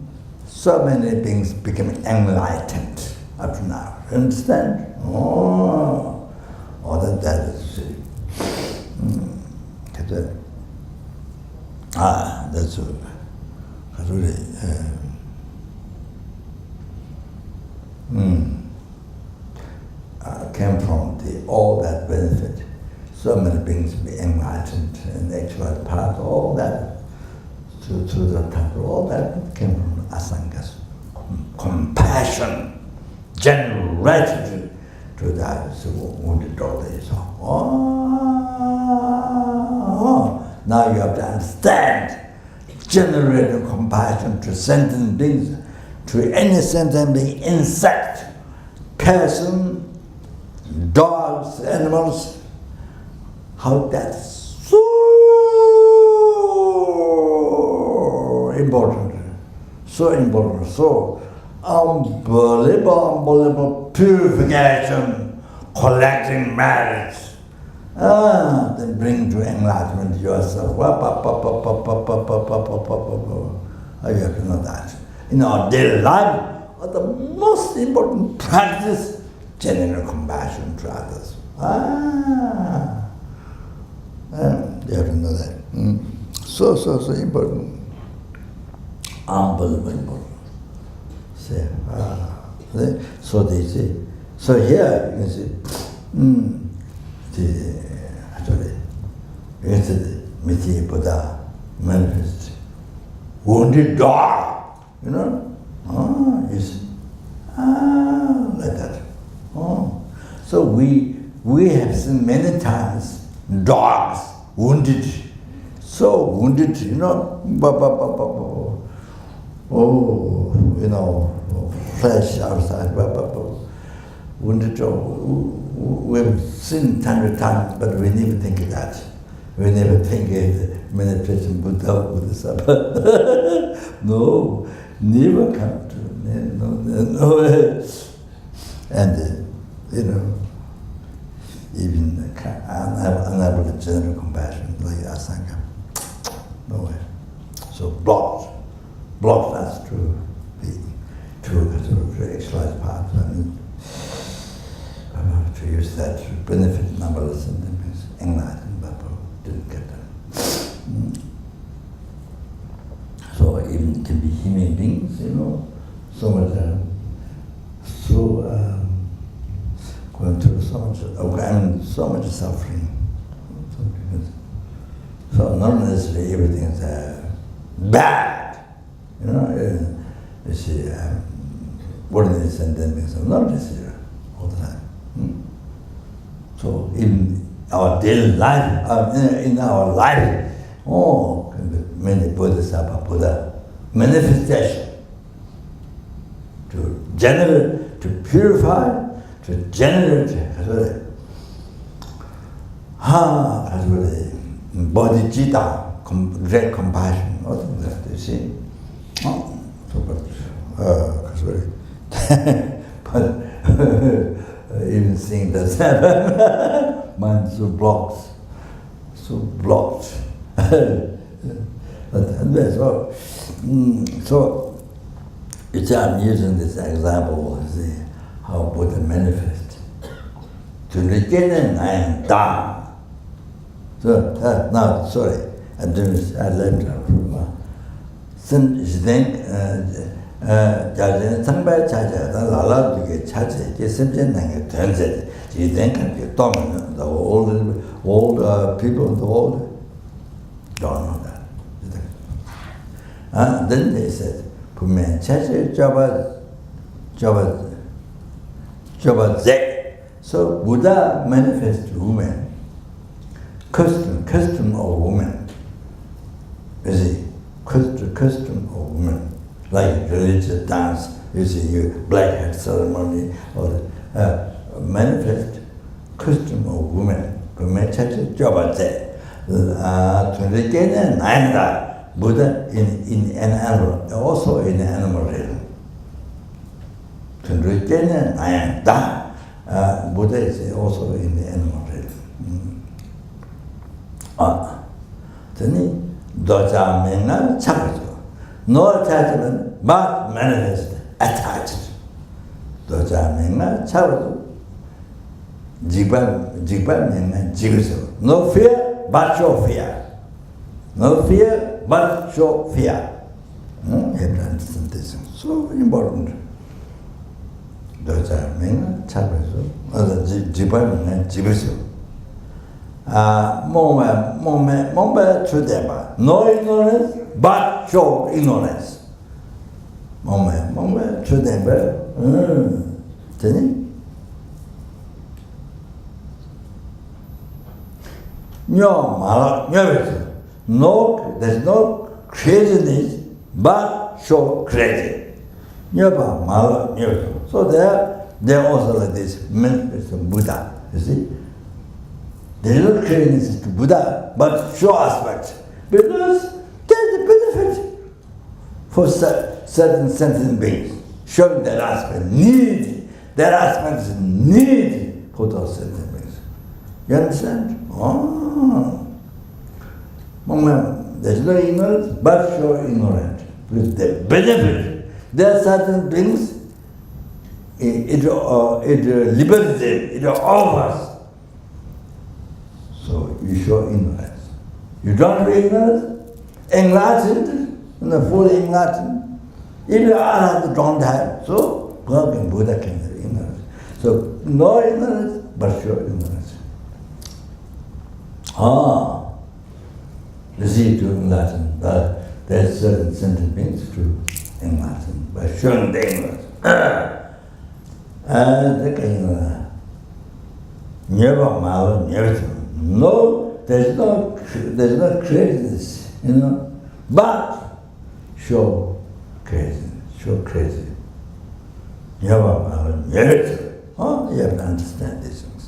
so many beings becoming enlightened up to now. Understand? Oh, that is that's really came from all that benefit. So many beings be enlightened in the actual path, all that to the temple, all that came from Asanga's compassion, generated to that wounded daughters. Now you have to understand, generating compassion to sentient beings, to any sentient being, insect, person, dogs, animals, how that's so important, so unbelievable purification, collecting merits, then bring to enlightenment yourself. You have to know that. In our daily life, the most important practice, genuine compassion to others. You have to know that. So important. Unbelievable important. So they say. So here you can see, you can see the Miti Buddha manifest. Wounded dog, you know? You see. Like that. So we have seen many times dogs wounded, so wounded, you know, you know, flesh outside, wounded. We've seen 100 times, but we never think of that. We never think of the meditation Buddha. No, never come to, no. And, you know, even unable to generate compassion like Asanga. No way. So blocked us to exercise path and to use that to benefit numberless and enlightened, but didn't get that. So even can be human beings, you know, so much going through so much suffering. So not necessarily everything is bad, you know. You see, worldliness and then things are not necessary all the time. So in our daily life, in our life, many Bodhisattva Buddha manifestation to generate, to purify, to generate bodhicitta, great compassion, all things like that, you see. But even seeing that mind so blocked. So I'm using this example, see how Buddha manifests. To regain I am dharma. So now, sorry, I learned from 자전 상발 자자다 라라두게 차제 제심전능에 전제 지denkan dominant all the people in the world don't know that. Then they said, "Pumen chaje jaba ze." So Buddha manifests woman, custom of woman. You see, custom of woman. Like religious dance, you see, black hat ceremony, or manifest custom of women. Buddha in an animal, also in the animal realm. Buddha is also in the animal realm. Then doja menga chapajo. No attachment, but manifest attached. Doja menga chapajo. Jigba menga jigajo. No fear, but show fear. No fear, but show fear. You have to understand this. So important. Doja menga chapajo. Jigba menga jigajo. Moment to them. No ignorance, but show ignorance. Moment to them. No, there's no craziness, but show crazy. So they're also like this, Buddha, you see. There is no craziness to Buddha, but show aspect. Because there's a benefit for certain sentient beings, showing that aspect, need. That aspect is need for those sentient beings. You understand? There's no ignorance, but show ignorant. With the benefit, there are certain things, it liberates them, it offers. So you show ignorance. You don't have ignorance, enlightened, fully enlightened. If you are don't have, so Buddha can have ignorance. So no ignorance, but show ignorance. You see, to enlighten, there's certain sentient beings to enlighten by showing the ignorance. No, there's no craziness, but show crazy. You have to understand these things.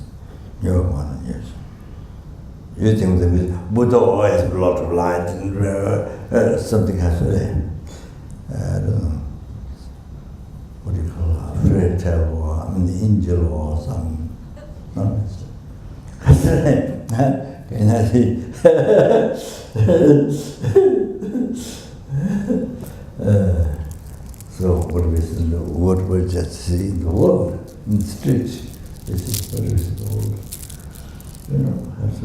You think that Buddha always has a lot of light and something has to be, I don't know, what do you call it, fairy tale or angel or some nonsense. Can I see? So what we just see in the world, in the streets, this is what we see in the world. That's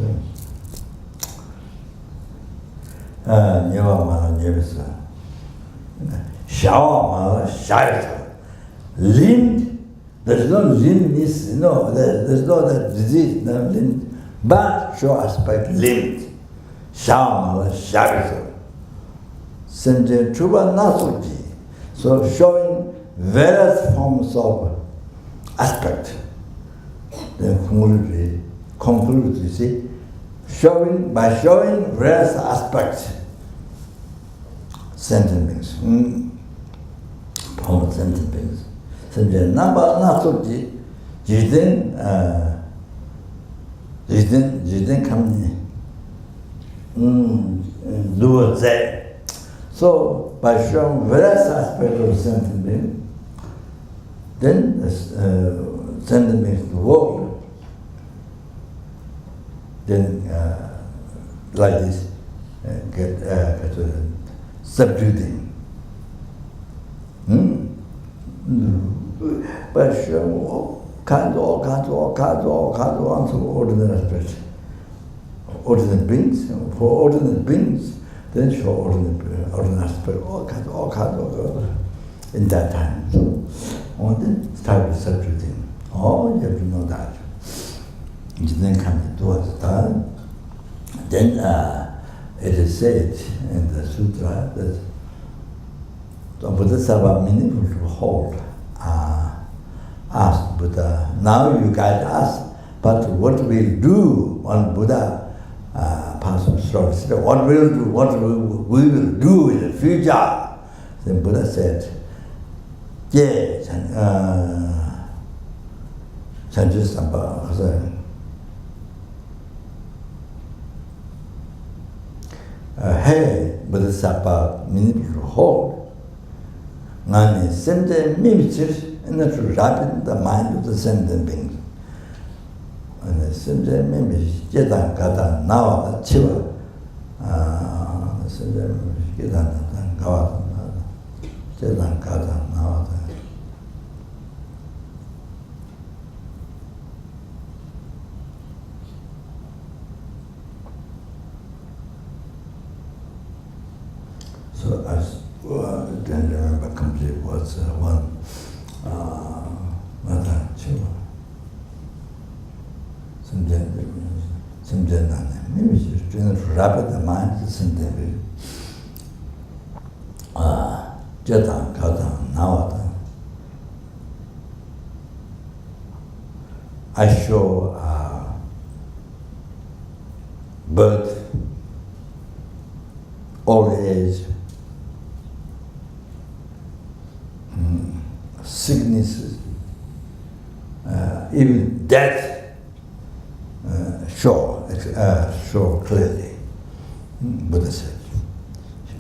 Lind, there's no lindness, there's no that disease, no lind, but show aspect lind. Sentient Chuba Nasuji. So showing various forms of aspect. Then conclude, you see, by showing various aspects, sentient beings, form of sentient beings. Sentient number Nasuji, Jiden come do it. So by showing various aspects of sentient beings, then sentient beings the world, then like this get subduing. By showing all kinds of ordinary aspects. Ordinary beings, for ordinary beings, then show ordinary aspects, all kinds of in that time. So, then start subduing. You have to know that. Then come towards the time. Then it is said in the sutra that the Bodhisattva meaningful to hold. Asked Buddha, now you guide us, but what we'll do on Buddha passed from story. What we will do in the future. Then Buddha said, hey, Bodhisattva meaningful to hold. Nani sentient mimics and to rapid the mind of the sentient beings. And the sentient mimics, Jetan Gata, now the Chiva, So I don't remember complete what's one Lama Chopa. Maybe she's trying to rapid the mind to something. Jatan, Katan, Nawata. I show birth, old age, sicknesses, even death. Show clearly. Buddha said.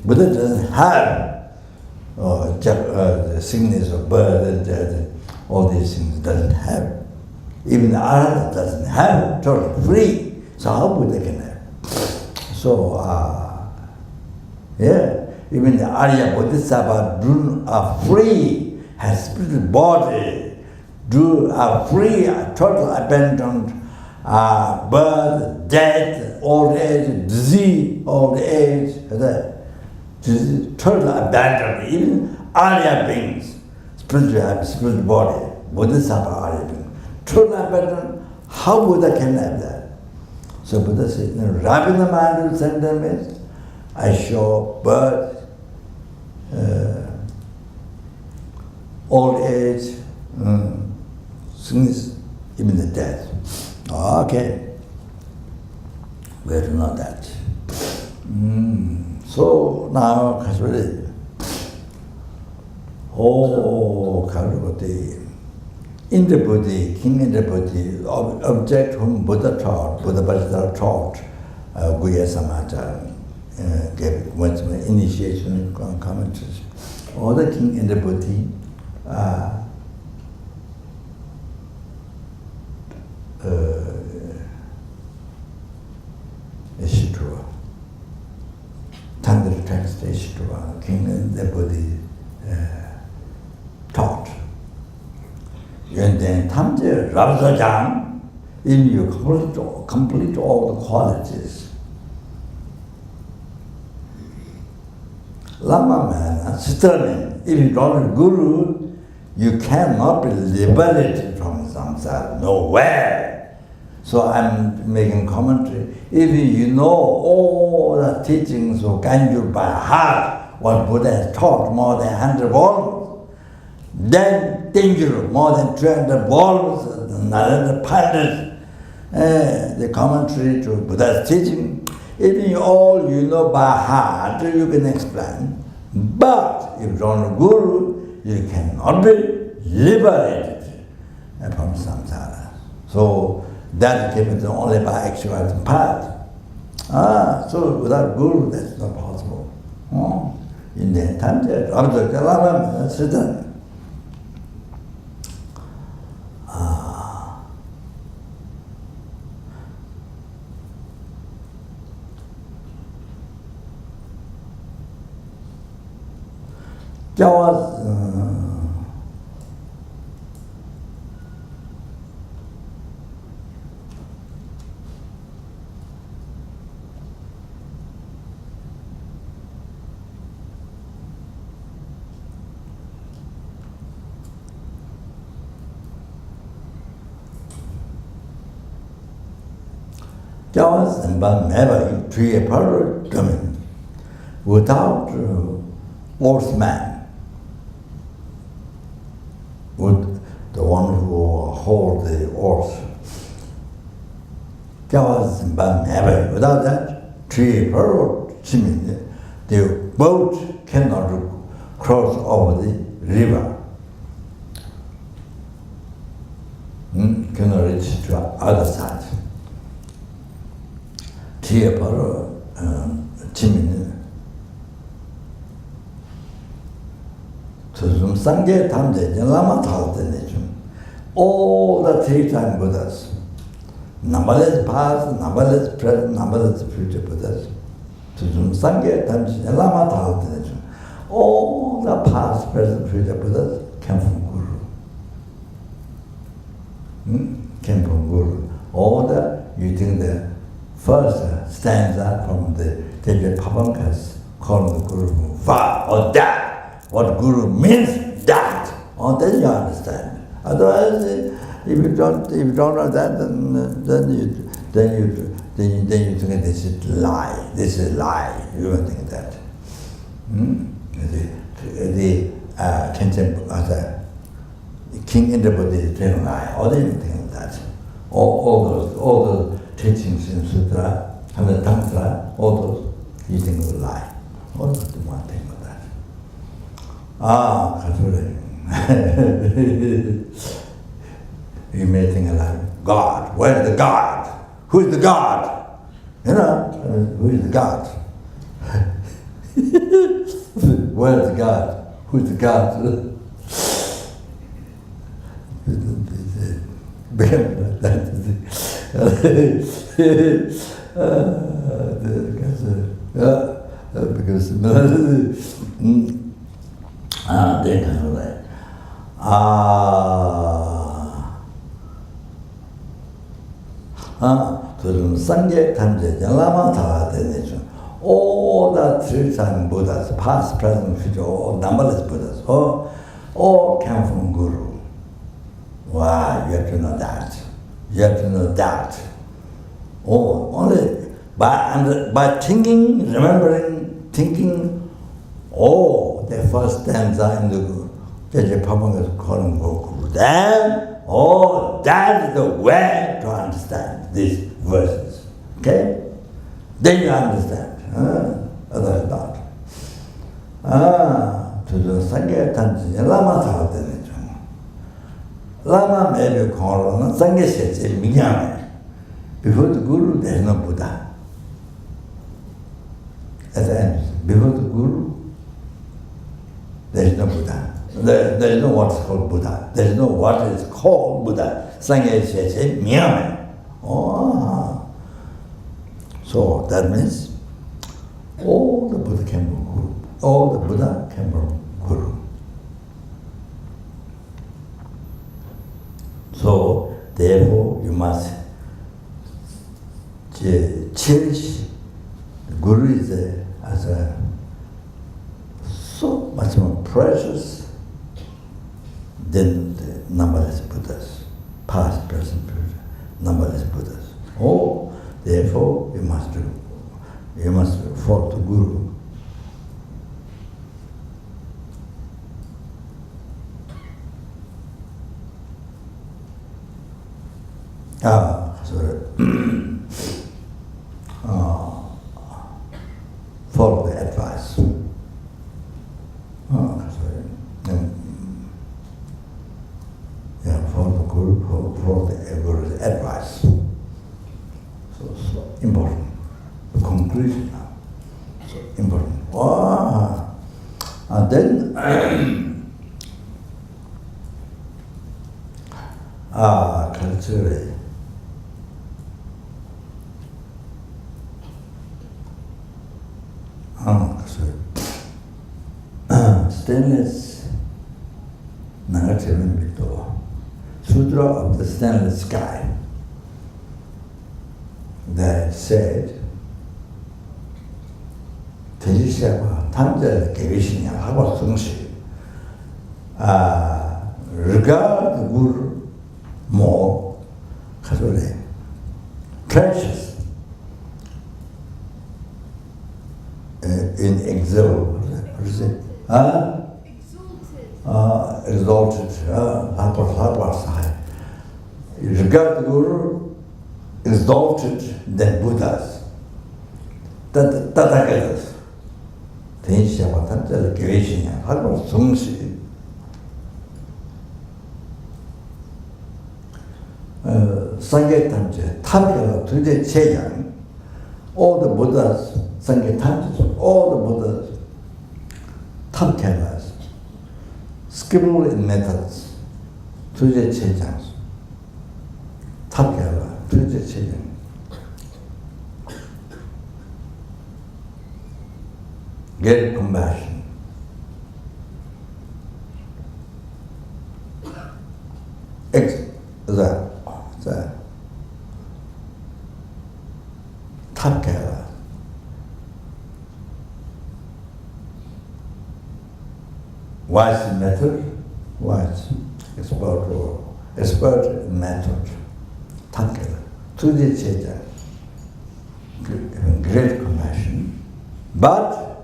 Buddha doesn't have the sickness of birth and death, all these things doesn't have. Even the Arahant doesn't have, totally free. So how Buddha can have? So, even the Arya Bodhisattva are free, has spiritual body, are free, total abandoned. Birth, death, old age, disease, old age, total abandoned. Even Arya beings, spiritual body, Bodhisattva Arya beings, total abandoned. How Buddha can have that? So Buddha says, wrapping the mind with sentiments, I show birth, old age, sickness, even the death. Okay, where to know that? So now, Kasuri, Kalupati, in the Buddha, king in the Buddha, object whom Buddha taught, Buddha Bodhisattva taught, Guya Samaja gave once initiation commentaries. All the king in the Buddha. Ishitwa. Tantra text Ishitwa, king in the Buddha taught. And then Tamje Rabzajang, if you complete all the qualities. Lama man, Sisterman, if you don't have Guru, you cannot be liberated from samsara, nowhere. So I'm making commentary. If you know all the teachings of Ganju by heart, what Buddha has taught, more than 100 volumes, then dangerous, more than 200 volumes, another pilot, the commentary to Buddha's teaching. Even all you know by heart, you can explain. But if you don't know Guru, you cannot be liberated from samsara. So that came only by actual path. So without Guru, that's not possible. In the time, Lama Siddhanta. There was but never to a perfect domain without horseman. With the one who holds the horse. But never without that tree the boat cannot cross over the river. Cannot reach to the other side. So Sangye Tamje, Lama taught the nation. All the 3 time Buddhas, numberless past, numberless present, numberless future Buddhas, 좀 상계 단지 라마 다할 때 all the past, present, future Buddhas came from Guru. Came from Guru. All the, you think the first stanza from the Teja Pavankas calling the Guru from far or that. What Guru means, that. Oh, then you understand. Otherwise, if you don't know that, then you think this is lie. This is lie. You don't think that. The king in the body is telling lie. Or they don't think that. All those teachings in Sutra and the Tantra, all those, you think of lie. All those do one thing of that. You may think like, God, where's the God? Who's the God? You know, who is the God? Where's the God? Who's the God? Because they kind of like 그런 상계 단계 라마 다 되네죠. All the three-time Buddhas, past, present, future, all numberless Buddhas, all came from Guru. Wow, you have to know that. You have to know that. Oh, only by thinking, remembering, thinking, the first stanza in the Guru, Jeje Pabang is calling Guru. Then, that is the way to understand these verses. Okay? Then you understand. Otherwise not. 저 상계 단지 라마 타고 되는 중. 라마 매를 걸어는 상계 세제 미양해. Before the Guru, there is no Buddha. At the end, before the Guru, there is no Buddha. There is no what is called Buddha. There is no what is called Buddha. 상계 세제 미양해. So that means all the Buddha came from Guru. All the Buddha came from Guru. So therefore you must cherish the Guru is as a so much more precious than the numberless Buddhas, past, present, future, numberless Buddhas. Therefore you must follow the Guru. Follow the advice. Follow the Guru, follow the Guru's advice. So important. The conclusion now. So important. And then culturally stainless negative Sutra of the stainless sky that said 대지시하고 탐자의 계획이냐 하고 성실 regard the Guru more 가소래 precious in exalted exalted regard the Guru exalted than Buddhas Tathagatas 대지시하고 탐자의 계획이냐 하고 성실 상계탐제 탐계가 둘째 체양 all the Buddhas 상계탐제 all the Buddhas 탐계가 skillful in methods 둘째 체장 탐계가 둘째 체장 great compassion. The Takela, wise method, wise expert method, Takela, to the Cheja, great compassion, but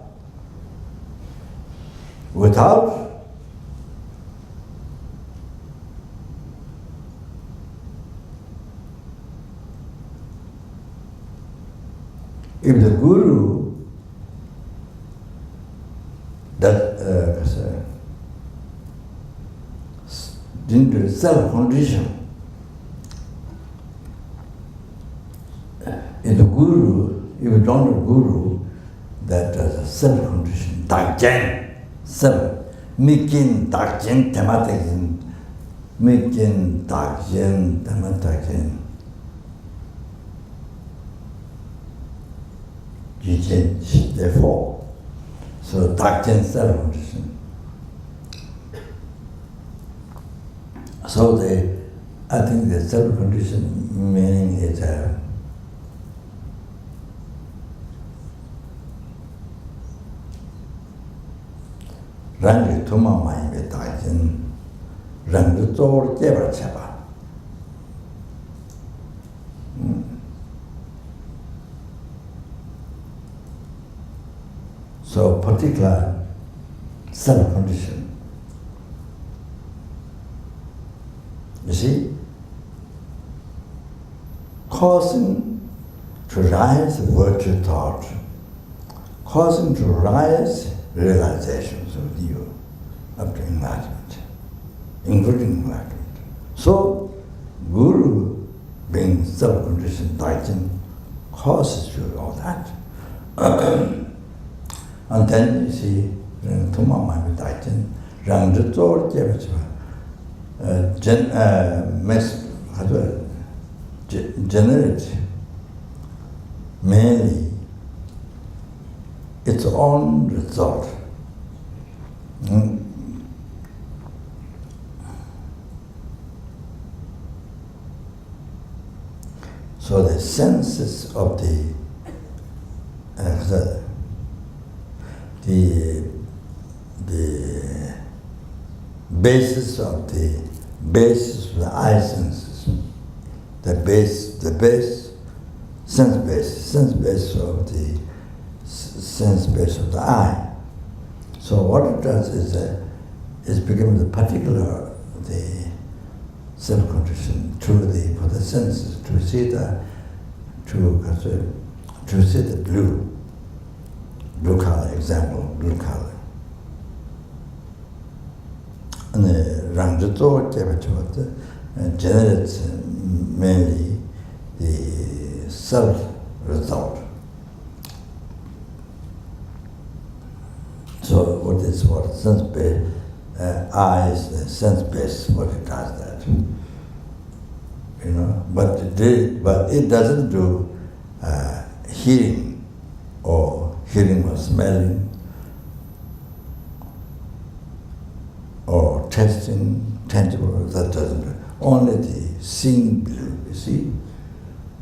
without if the Guru didn't do self-condition, if the Guru, if you don't know Guru, that does a self-condition, dakjen, self, making dakjen thematic, making dakjen thematic. Therefore, so dakjen self-condition. So I think the self-condition meaning is rangi tuma mai be dakjen, rangi zor jeba cheba. So particular self-condition. You see, causing to rise virtue thought, causing to rise realizations of you up to enlightenment, including enlightenment. So, Guru being self-conditioned, Daijin, causes you all that. And then you see, Tumama Daijin, Rangzhi Zor Jebachiba, generate mainly its own result. So the senses of the basis of the eye senses, sense base of the sense base of the eye. So what it does is become the particular the self-condition for the senses to see the blue color, example, blue color. And the Rangzhi generates mainly the self-result. So what sense-based, eyes, sense-based, what it does that. You know, but it doesn't do hearing or smelling or tasting, tangible, that doesn't do. Only the seeing blue, you see?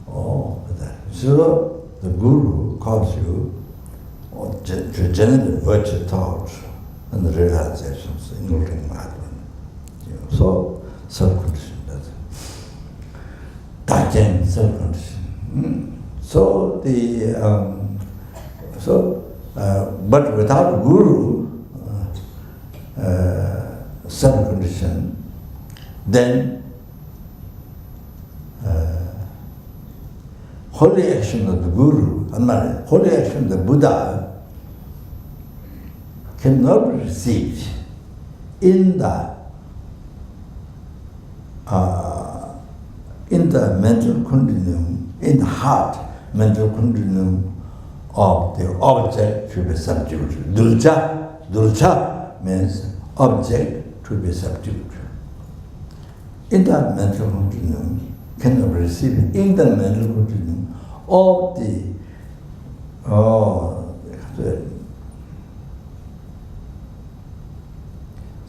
Oh, that. So the Guru calls you to generate virtue thoughts and the realizations, including enlightenment. You know, so self-condition. Daijin self-condition. So but without Guru self-condition, then holy action of the Guru, holy action of the Buddha cannot be received in the mental continuum, in the heart mental continuum of the object to be subdued. Dulcha means object to be subdued. In the mental continuum, cannot be received in the mental continuum of the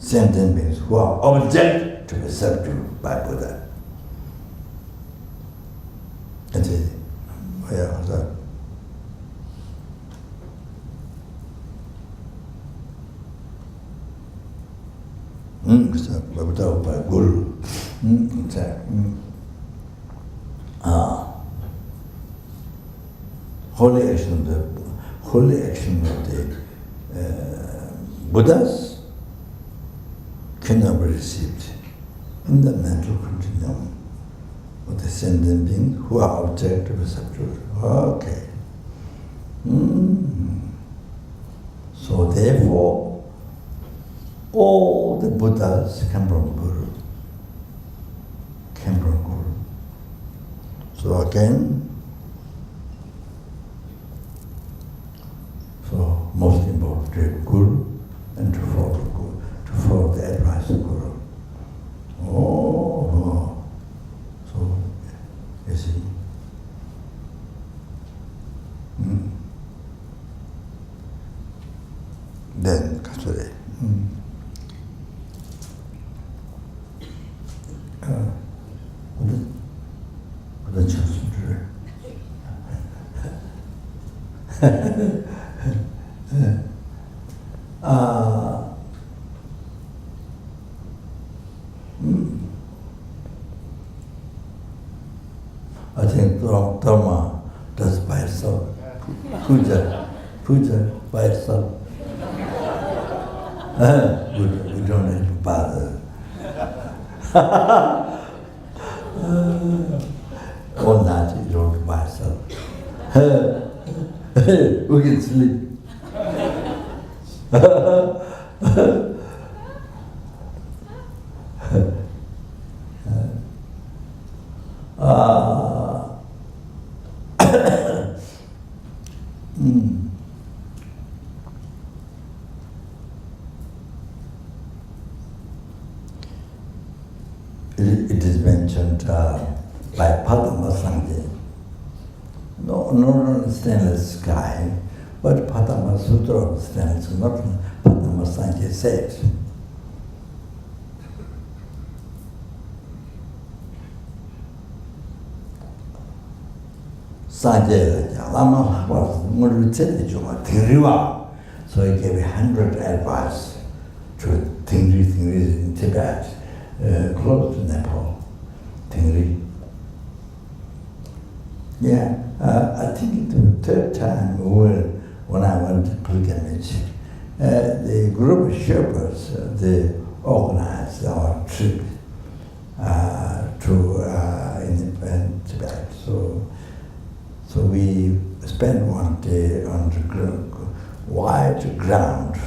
sentient beings who are object to be subdued by Buddha. And where was that? Buddha by Guru. Holy action of the Buddhas cannot be received in the mental continuum of the sentient beings who are object to be subdued. Okay. So therefore, all the Buddhas come from Guru. So again, so most important to have Guru and to follow Guru, to follow the advice of Guru. So you see. Then Kasure. The children. I think dharma does by itself. Puja by itself. We don't need to bother. All night you don't by itself. We can sleep. It is mentioned by Padma Sangye. No, not stainless sky, but Padma Sutra stainless, not Padma Sangye said. Sangye, Lama was so he gave 100 advice to Tingri in Tibet, close to Nepal, Tingri. Yeah, I think the third time when I went to pilgrimage, the group of Sherpas, they organized our trip in Tibet. So we spent one day on the wide ground.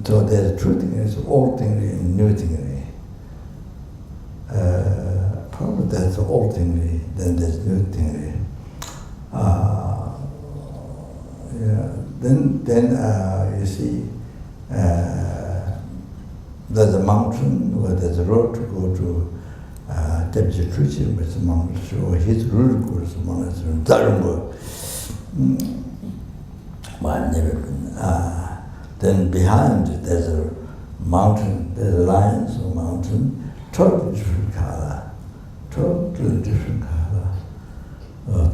So there's true Tingri, old Tingri and new Tingri. Probably that's old Tingri, then there's new Tingri. Then you see, there's a mountain where there's a road to go to Debje Truchi, which is a monastery, or his Rurukul is a monastery in Dharma. Well, I've never been. Then behind there's a mountain, there's a lion's mountain, totally different color.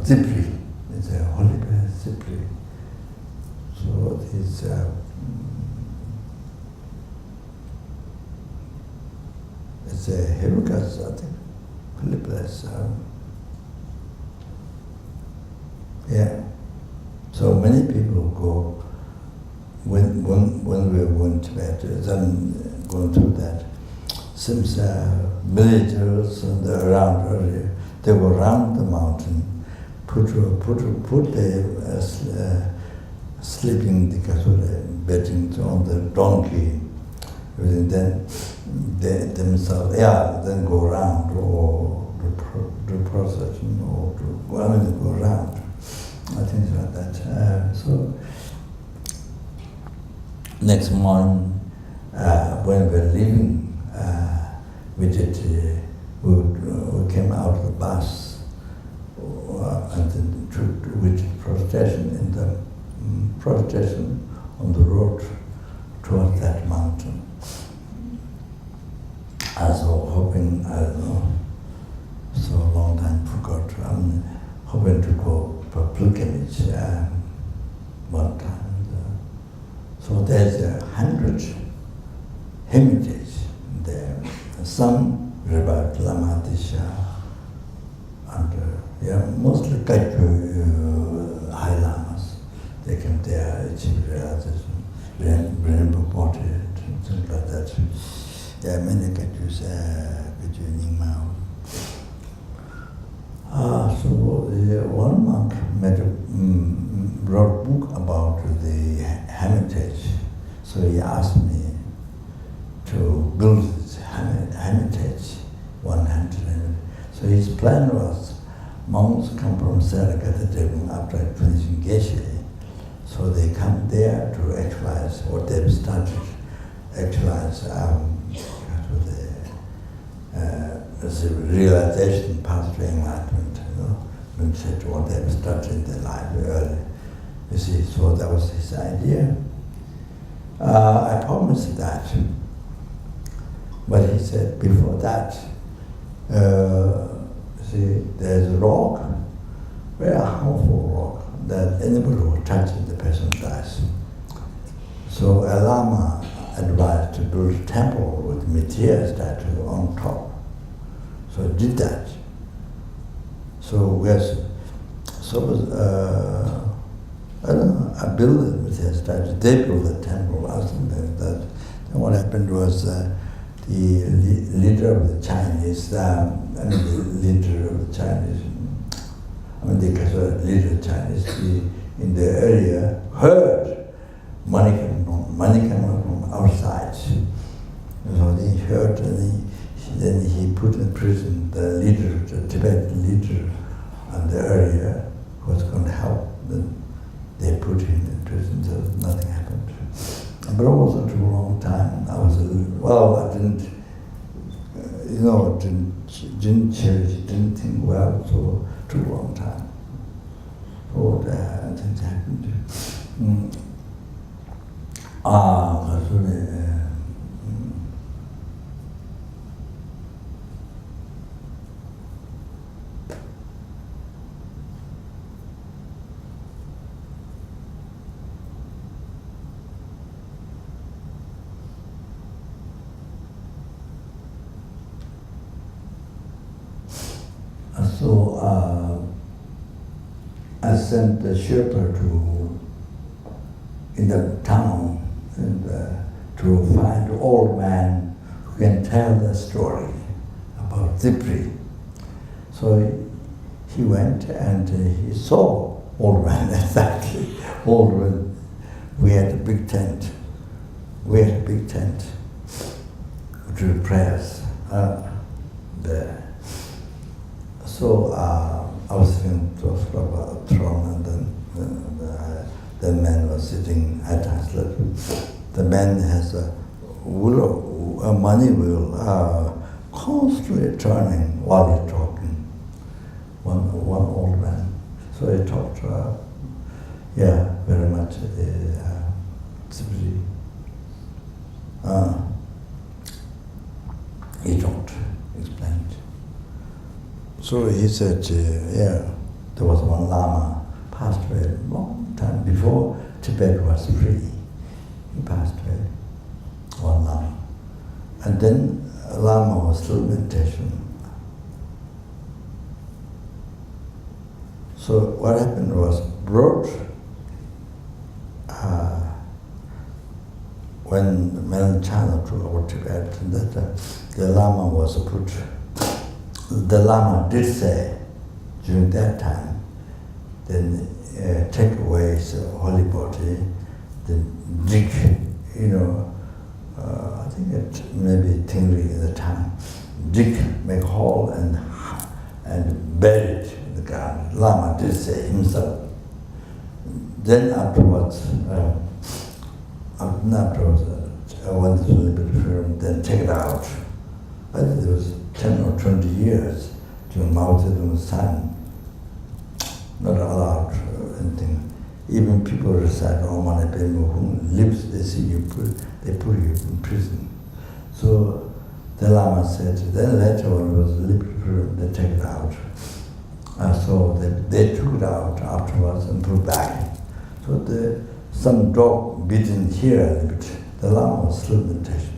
Zipri, it's a holy place, Zipri. So it's a Hirukas, I think, holy place. Yeah. So many people go when we went to Tibet, then going through that. Since villagers and around earlier, they go around the mountain, put their sleeping bedding on the donkey, and then they themselves, then go around or do procession or go around, things like that. So next morning, when we were leaving, we came out of the bus and then we did procession on the road towards that mountain. So there's 100 hermitages there. Some about Lama Disha, and mostly Kaipu high lamas. They came there, achieve realization, Rinpoche, things like that. There are many Kaipus, Kaipu Ningmao. So one monk wrote a book about the hermitage. So he asked me to build this hermitage, 100 hermitage. So his plan was monks come from Sarakatadevum after finishing Geshe. So they come there to actualize what they've started, actualize the realization path to enlightenment, when said what they've started in their life early. You see, so that was his idea. I promised that, but he said before that, see, there's a rock, very harmful rock, that anybody who touches the person dies. So a Lama advised to build a temple with Mithya statue on top. So I did that. So I don't know, I built it with their statue. They built the temple or something like that. And what happened was the leader of the Chinese, the leader of the Chinese, leader of the Chinese in the area heard money coming from outside. So he heard, and then he put in prison the leader, the Tibetan leader of the area who was going to help. Then they put him in prison, so nothing happened. But it wasn't a long time. I didn't, didn't cherish, didn't think well, so it took a long time. So things happened. So I sent the Sherpa in the town to find an old man who can tell the story about Zipri. So he went and he saw old man exactly. Old man. We had a big tent. To do prayers there. So I was sitting close to a throne, and then the man was sitting. I translated. The man has a money wheel constantly turning while he's talking. One old man. So he talked very much. He talked, explained. So he said, there was one Lama, passed away a long time before Tibet was free. He passed away, one Lama. And then a Lama was still in meditation. So what happened was, when Melanchana took over Tibet, the Lama was put. The Lama did say during that time, then take away his holy body, then dig, I think it maybe tingling in the tongue, dig, make hole and bury it in the ground. Lama did say himself. Then afterwards, when this was liberated, then take it out. I think it was 10 or 20 years during Mao Zedong's time, not allowed anything. Even people recite Om Mani Padme who lives, they see you, they put you in prison. So the Lama said, then later when it was liberated, they take it out. So they took it out afterwards and put it back. So some dog beaten here a little bit. The Lama was still meditation.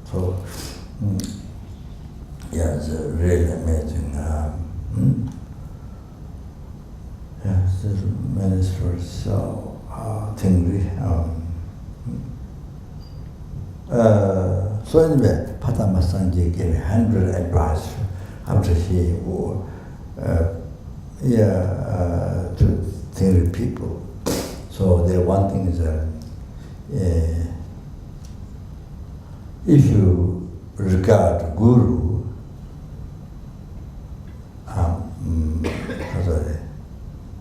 So, yeah, it's really amazing. Yes, there's many stories. So, Tingri. So anyway, Padma Sangye gave 100 advice after he to Tingri people. So the one thing is if you regard Guru as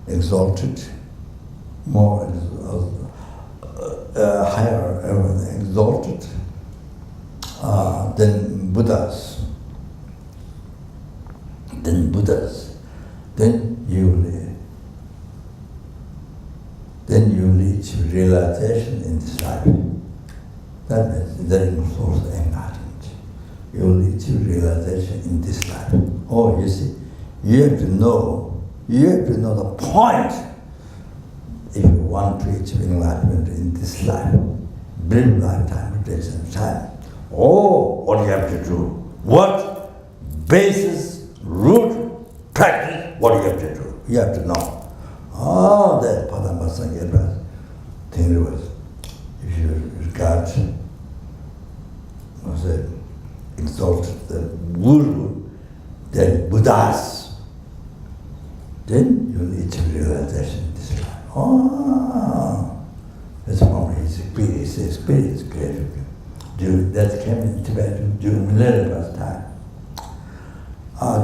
exalted, more higher, exalted than Buddhas, then you reach realization in this life. That means there is also enlightenment. You reach realization in this life. Oh, you see, you have to know the point if you want to achieve enlightenment in this life, brief lifetime, retention time. Oh, what you have to do? What basis, root, practice, what you have to do? You have to know. Oh, that Padma Sangye advice. Thing was, if you regard, was it exalted the Guru, then Buddhas, then you will achieve realization in this life. Oh, that's from his experience, great. That came in Tibet during millennium time.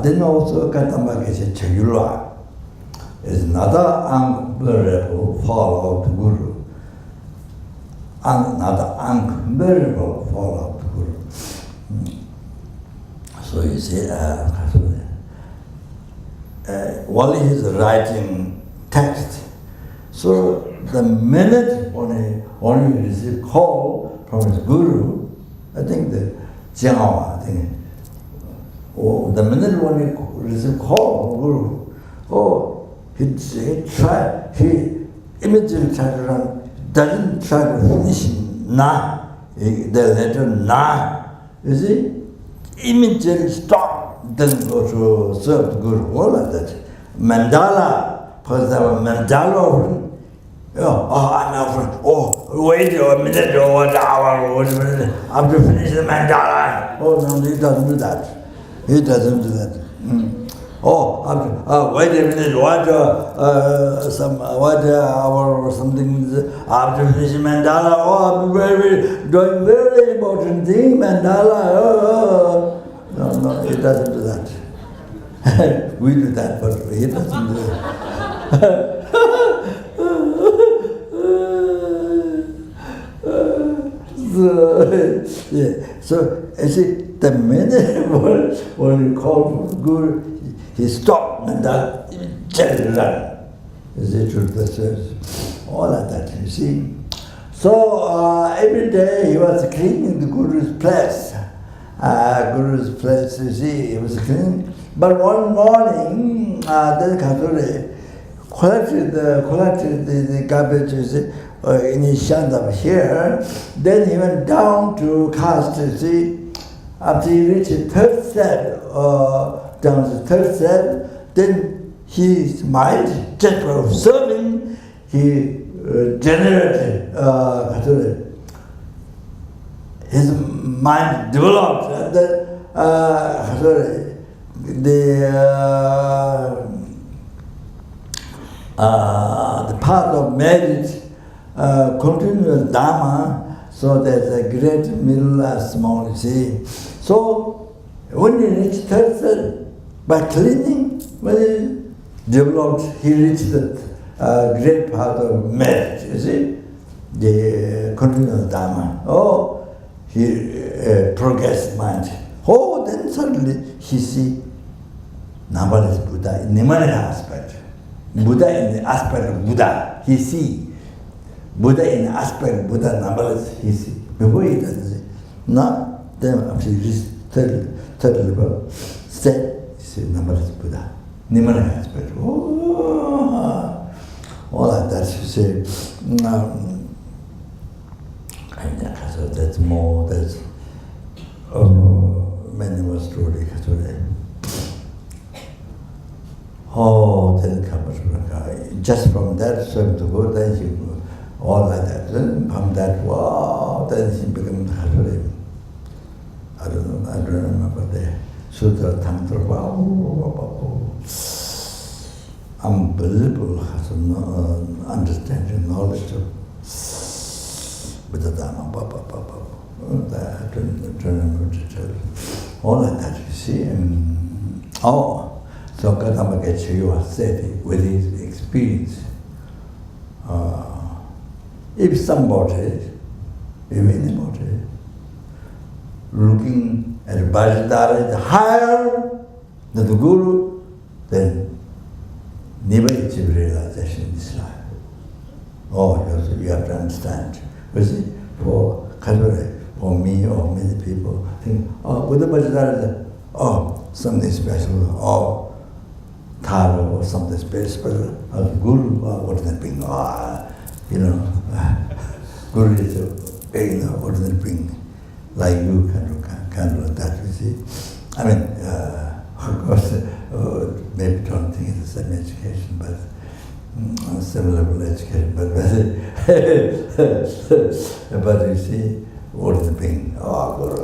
Then also Katamba Geshe Chegyulwa is another unbearable fall of the Guru. Another unbearable fall of the Guru. So you see, while he is writing text, so the minute when he receives call from his Guru, I think the Jiao, the minute when he receives call from Guru, he immediately tried to run, doesn't try to finish na, the letter na, you see, immediately stop, then go to serve the Guru, all like that. Mandala, for example, mandala, wait a minute or an hour or whatever, after finish the mandala. Oh, no, he doesn't do that. He doesn't do that. Wait a minute, what hour or something after finishing mandala? Oh, I'm doing very important thing, mandala. No, he doesn't do that. We do that, but he doesn't do that. So you see, the minute when you call for Guru, he stopped and that immediately ran. Is it true? All like that, you see. So every day he was cleaning the Guru's place. You see, he was cleaning. But one morning, the Khature collected the garbage, you see, in his shed up here. Then he went down to cast, you see. After he reached the third step, down to the third step, then his mind, just for observing, he generated, his mind developed the path of merit, continuous dharma, so there's a great, middle, small, you see. So when he reached third step, by cleaning, when he developed, he reached the great part of merit, you see, the continuous dharma. Oh, he progressed mind. Oh, then suddenly he see numberless Buddha in numerous aspect. Buddha in the aspect of Buddha, he see. Buddha in the aspect of Buddha, numberless, he see. Before he doesn't see. Now, then after he reached third level, step, he see numberless Buddha. Numerous aspect. Oh, all like that, you see. So that's more, that's many more story. Oh, then comes just from that swim to go, then he all like that. Then from that, wow, then he becomes Hasuri. I don't remember the Sutra Tantra. Wow, unbelievable understanding, knowledge of Buddha Dharma. I don't remember details. All like that, you see. So Gautama Gacchaya said with his experience, if somebody, if anybody, looking at Vajradhara higher than the Guru, then never achieve realization in this life. You have to understand. You see, for me or many people think, Buddha Vajradhara, something special, Tara or something special, Guru, what is that being? Guru is a being, what is that being? Like you, kind of that, you see. I mean, of course, maybe don't think it's the same education, but similar level education, but you see, what is the being? Guru,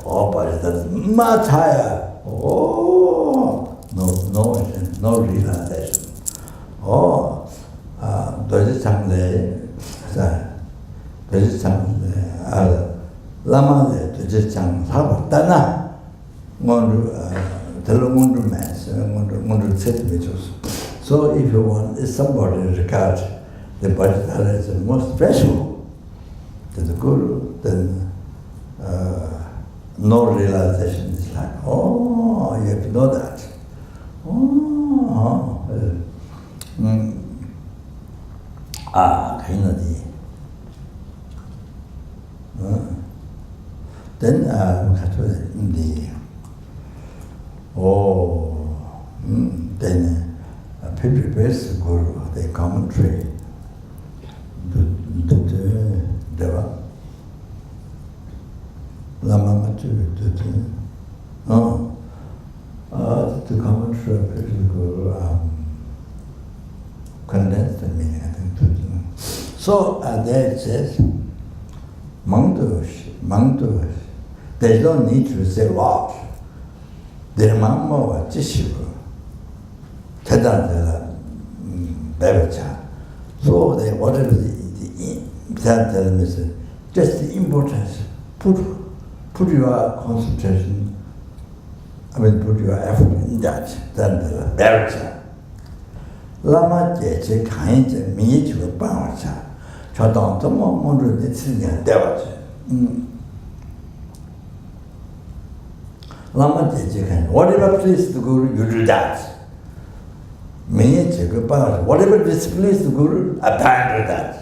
but that's much higher. No realization. Lama So if you want, if somebody regards the Vajradhara as the most special to the Guru, then no realization is like, you have to know that. Then then purifies the Guru, the commentary, the Deva, Lama Chopa, the commentary of the Guru condensed the meaning, I think. So there it says, Mangdosh, there's no need to say what. Their mamma was Jishiku, Tedantela, Bevacha. So whatever the Tedantela is, just the importance, put your concentration, put your effort in that, Tedantela, Bevacha. Lama Jeche, Kainja, Miyichu, Bamacha, Chadon, Tomo, Mundu, Nitsinia, Devacha. Lama Jeche, whatever pleases the Guru, you do that. Whatever displeases the Guru, abandon that.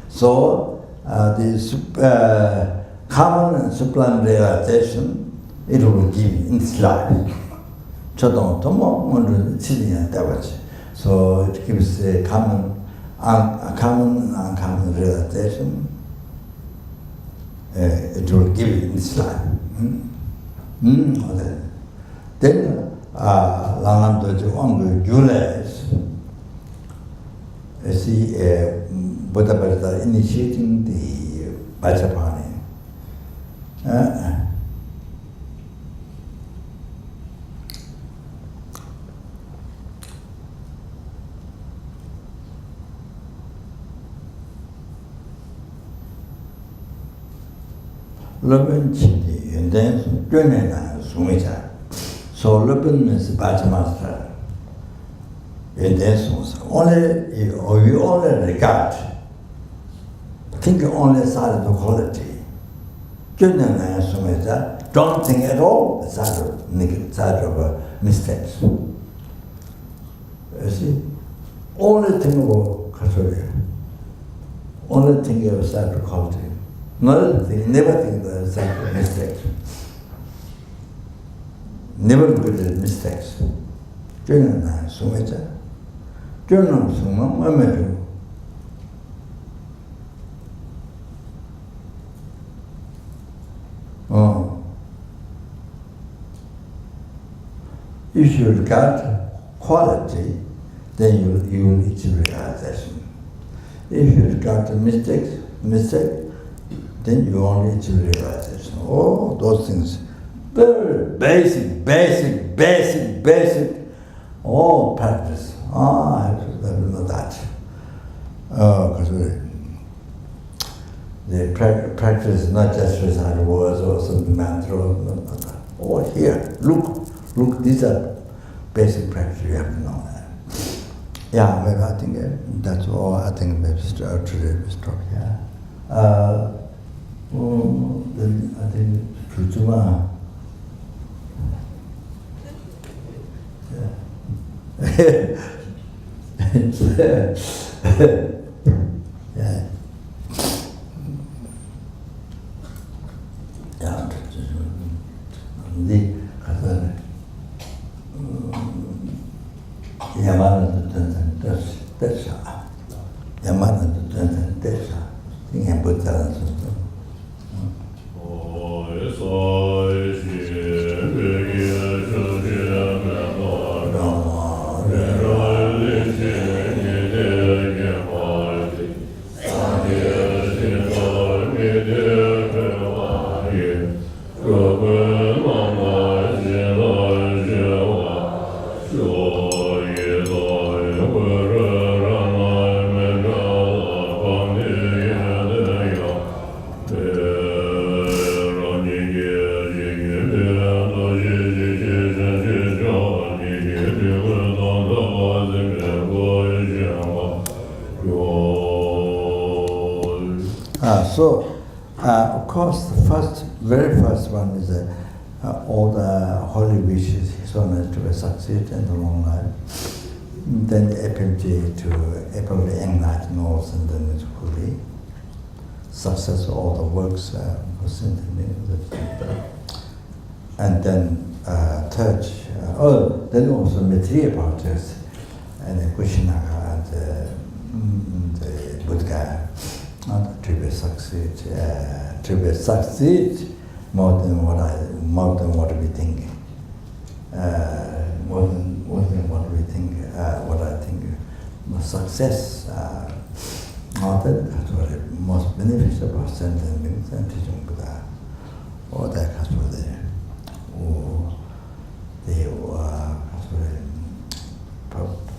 So, the common and sublime realization, it will give in its life. So, it gives a common and uncommon realization. It will give in its life. Then, Lanam Dojo Ongu Jules, see Buddha Bhatta initiating the Bachapani. Lupin Chidi, and then Junena Sumita. So Lupin means Bachamaster. And then we only regard, think only side of the quality. Junena Sumita, don't think at all the side of mistakes. You see, only think about Kasuria, only think of side of quality. Never think the side of mistakes. never look at mistakes. Children are so much. Children are so much. If you regard quality, then you will achieve realization. If you regard the mistake, then you only achieve realization. All those things, very basic, all practice. I don't know that. Because the practice is not just recite words or some mantra. Oh, here, look, these are basic practice you have to know. Yeah, maybe I think that's all. I think maybe today we stop here. Then I think Trujuma. Yeah. Of course, the very first one is all the holy wishes, His Holiness to succeed in the long life. Then the FMJ to able to enlighten all sentient fully. Success of all the works for sentient. And then third, then also material practice, and Kushinaga and the Buddha. To be succeed more than what we think. More than what we think. What I think success. That's what the most beneficial for sentient beings and teaching Buddha. Or that has what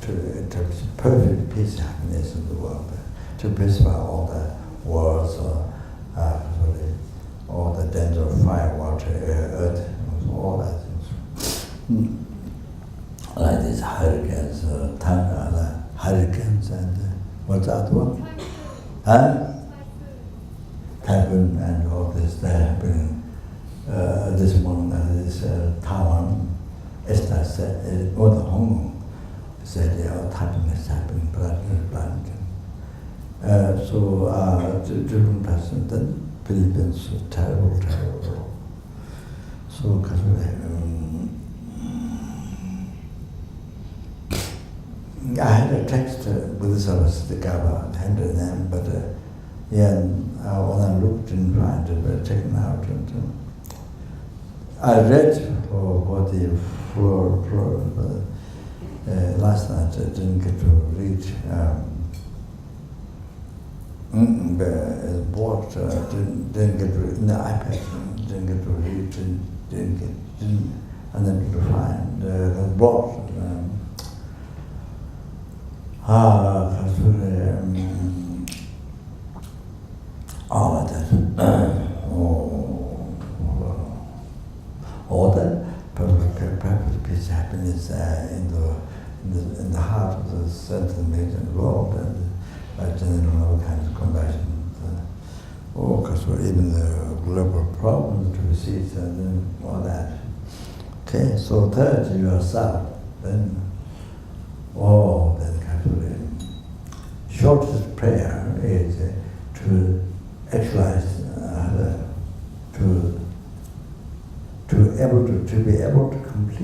to perfect peace, happiness in the world. To purify all the wars or all the danger of fire, water, air, earth, all that things. Like these hurricanes, hurricanes and what's the other one? Typhoon and all this that happening this morning. This Taiwan, Esther said, or the Hong Kong said, typhoon is happening, blood. Different person, then Philippines, terrible. So, I had a text with the Gaba handed them, but when I looked and tried to check it out, and I read for the floor last night. I didn't get to read. Bought, didn't get to read, in the iPad, didn't get to read, and then to find, bought, all of that, all that perfect peace, happiness in the heart of the sentient world, and general all kinds of compassion. Because even the global problems to receive and all that. Okay, so third, yourself, then shortest prayer is to actualize, to be able to complete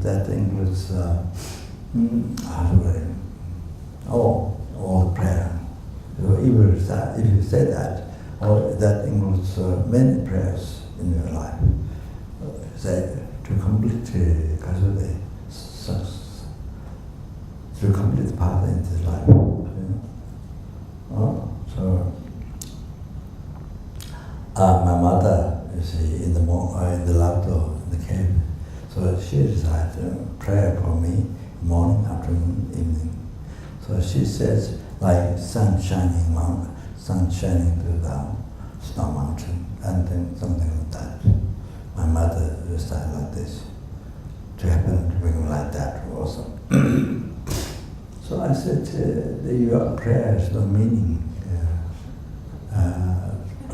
that includes all prayer. So if you say that, or that includes many prayers in your life, say to complete the path in this life. So my mother, you see, in the lavatory, in the cave, so she recited prayer for me morning, afternoon, evening. So she says, like sun shining through the snow mountain, and then something like that. My mother recited like this. To happen to become like that also. So I said, your prayer has no meaning.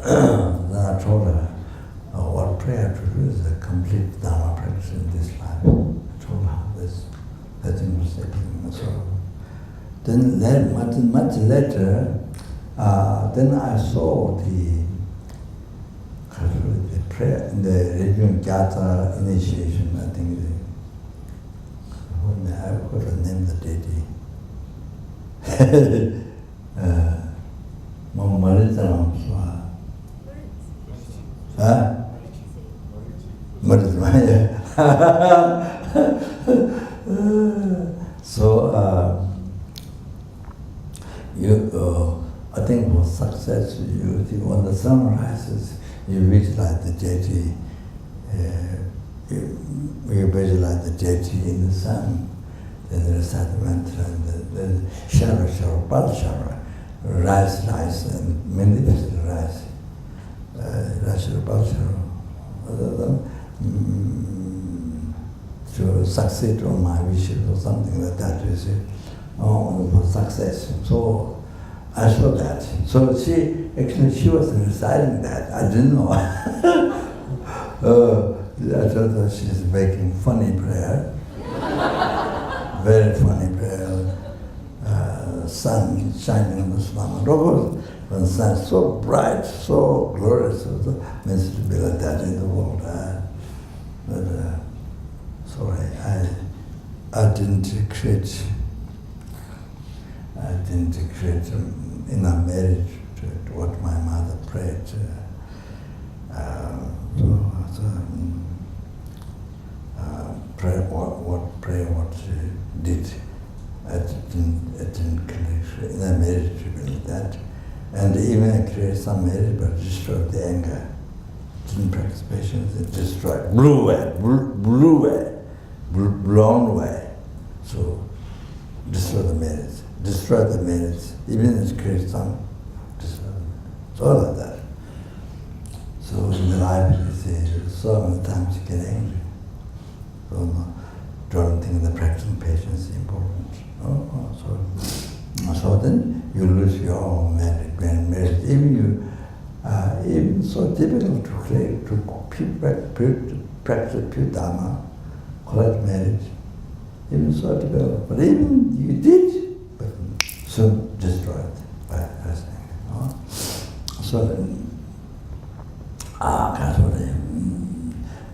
Then I told her, what prayer to do is a complete dharma practice in this life. I told her this. That was everything. So then much later, then I saw the prayer, the religion Jata initiation, I think. I forgot the name of the deity. So I think for success, when the sun rises, you visualize the deity. You visualize the deity in the sun. Then the recite the mantra, and then cherish or balshara, rise, and magnificent rise. Rise or balshara. To succeed on my wishes or something like that, you see, for success. So I saw that. So she was reciting that. I didn't know. I thought that she's making funny prayer. Very funny prayer. Sun shining on the snow. When the sun is so bright, so glorious, so means to be like that in the world. Sorry, I didn't create enough merit to what my mother prayed. What she did. I didn't create enough merit to be like that. And even I created some merit, but destroyed the anger. Didn't practice patience, it destroyed, blew away, blown away. So destroy the merits, even if it creates some, destroy them. So like that. So in the life, you see, so many times you get angry. So don't think the practicing patience is important. So then you lose your own merit. Even so difficult to practice pure dharma, collect merit, even so difficult. But even you did, but soon destroyed by wrestling. So then,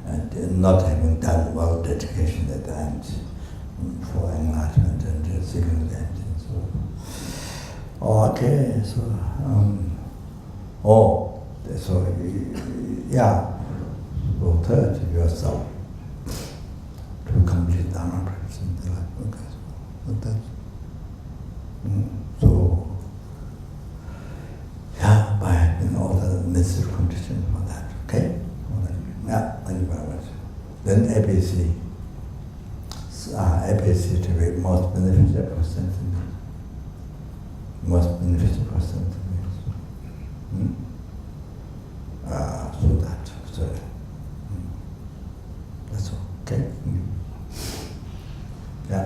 and not having done well dedication at the end for enlightenment and seeking the end. Okay, so so third yourself to complete dharma practice in the life. Okay, so that's by having all the necessary conditions for that. Okay, thank you very much. Then ABC to be most beneficial person to me. Most beneficial person to me. That's all. Okay. Yeah.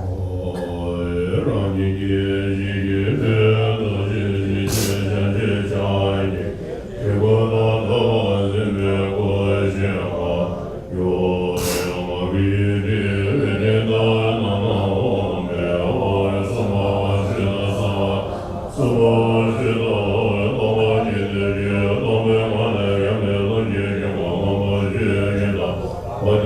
What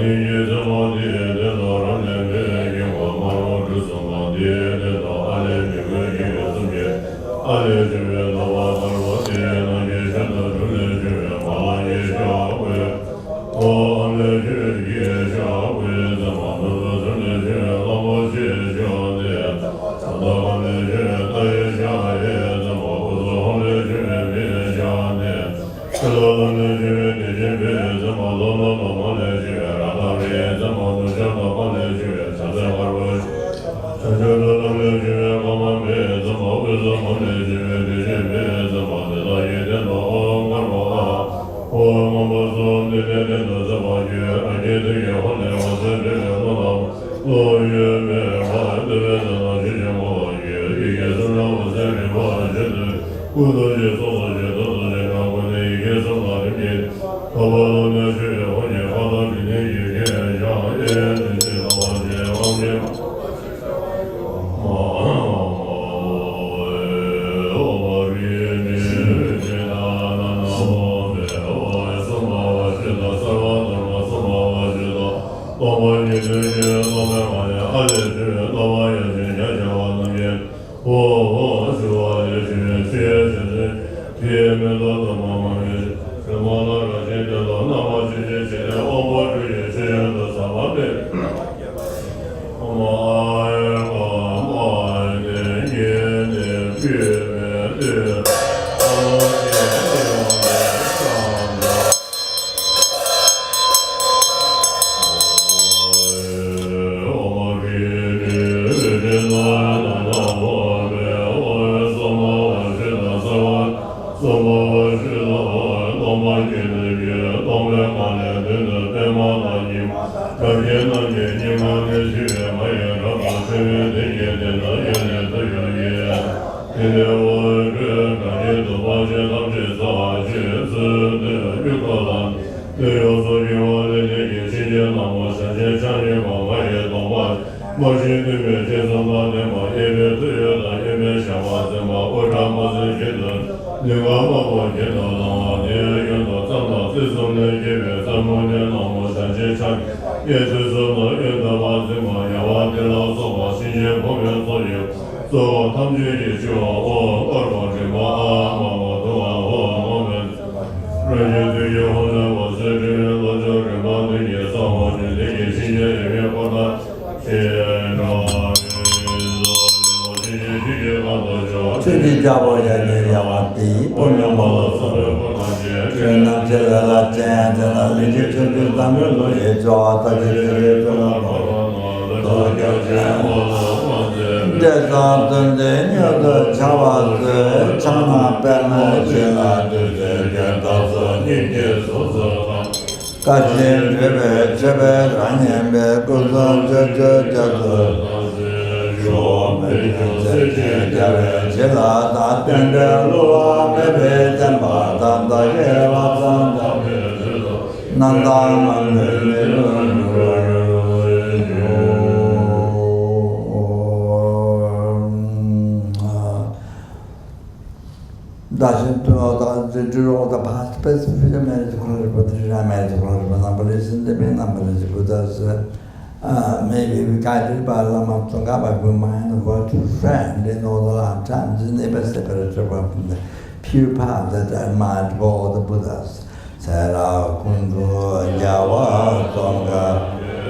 Maybe we guided by Lama Chopa, by the mind of virtuous friend in all the lifetimes, is never separated from the pure path that admired for all the Buddhas. Sara Kundu Yawa Tonga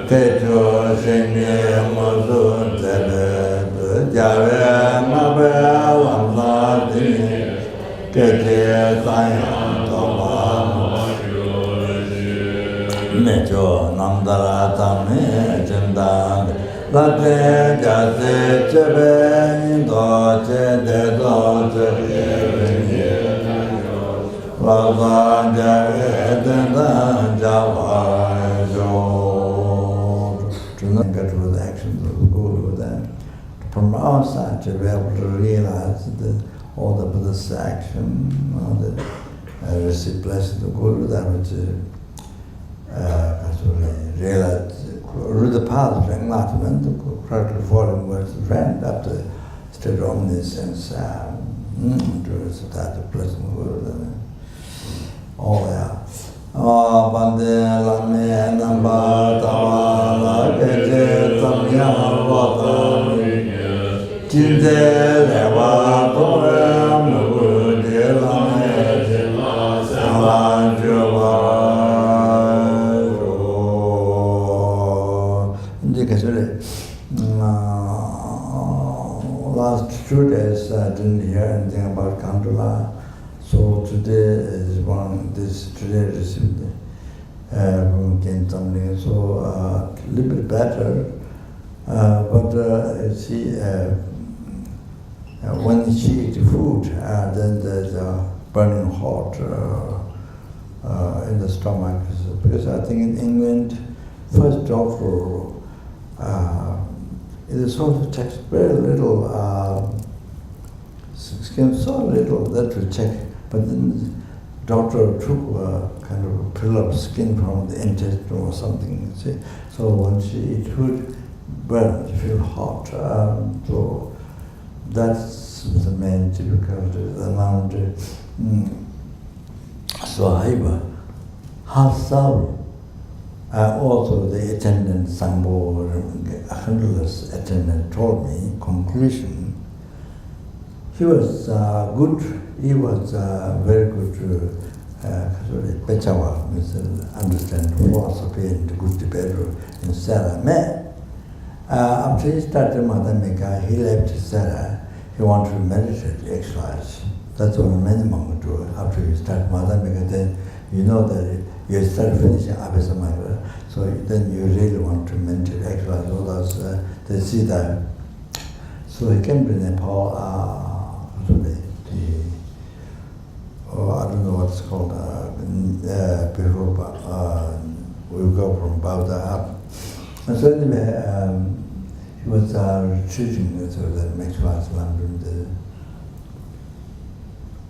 Kecho Shemi Mozu Tebe Jave Mabe Lamsa Dini Keche Sayan Toba Mecho Namdara Tame Chendan Late Jase Chebe Nido Che De Do Che Lava Jave Denda Java Jo to not get through the actions of the Guru then from our side to be able to realize that all the Buddhist action, receive blessing of the Guru, that which realize through the path of enlightenment, correctly following words of friend up to state of omniscience, to that of blessing of Guru. All that. Bande Lame Namba Tawa Gete Tamya Vatami Jinde Leva Tore Mugu De Lame Lama Chopa last 2 days I didn't hear anything about Kandula. So today is today received from Ken something, so a little bit better. But when she eats food, then there's a burning hot in the stomach. Because I think in England, first doctor, it sort of takes very little skin, so little that to check. But then the doctor took a kind of a pill of skin from the intestine or something. See? So when she eats food, burn, feel hot. So that's the main difficulty. So however, Hasal, also the attendant, Sambo, Holiness attendant told me, conclusion, he was good. He was very good Pechawa, understand philosophy and good debater in Sarah. After he started Madhamika, he left Sarah. He wanted to meditate, exercise. That's what many monks do. After you start Madhamika, then you know that you start finishing Abhisamaya. So then you really want to meditate, exercise, all those, they see that. So he came to Nepal, I don't know what's called, before we go from Bauta up. And so anyway, he was retreating, so that makes us London.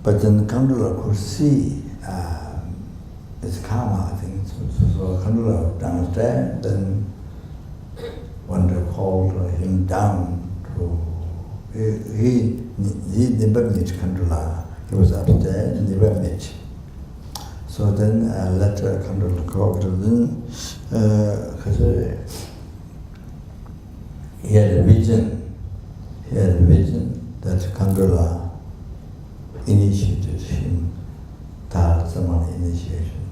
But then Kandula could see it's karma, I think. So Kandula downstairs, then one day called him down to, he never met Kandula. He was upstairs and never met. So then later Kandula called him, because he had a vision. He had a vision that Kandula initiated him, Dharma initiation.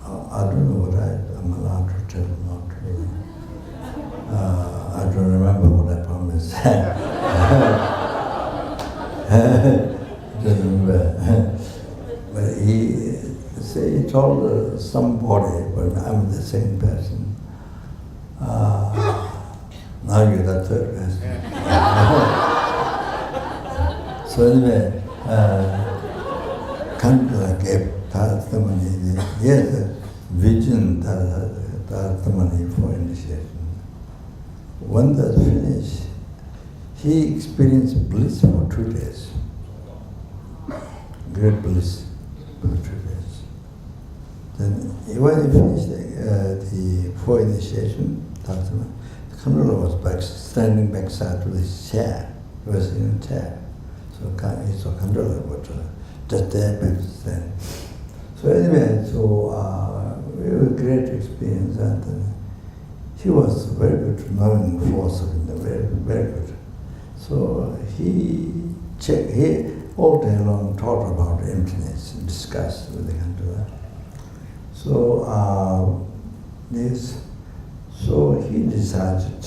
I don't know what I'm allowed to tell, not true. I don't remember what I promised. But he told somebody, but I'm the same person. Now you're the third person. So anyway, Kandula gave Tartamani, he had a vision Tartamani for initiation. When that's finished, he experienced bliss for 2 days. Great bliss for 2 days. Then when he finished the full initiation, Kandula was back, standing backside to his chair. He was in a chair. So he saw Kandula was just there backside. So anyway, it was a great experience, and he was very good knowing philosophy, very, very good. So he all day long taught about emptiness, discussed with the Kandula. So he decided,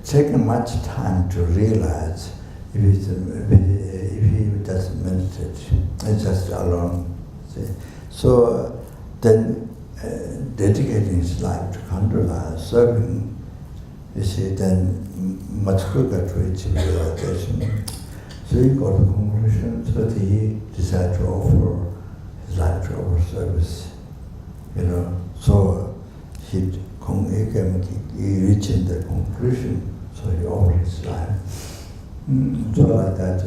taking much time to realize if he just meditate, just alone. See? So then dedicating his life to Kandula, serving, you see, then much quicker to achieve realization. So he got a conclusion, so that he decided to offer his life to our service. So he reached the conclusion, so he offered his life. So like that,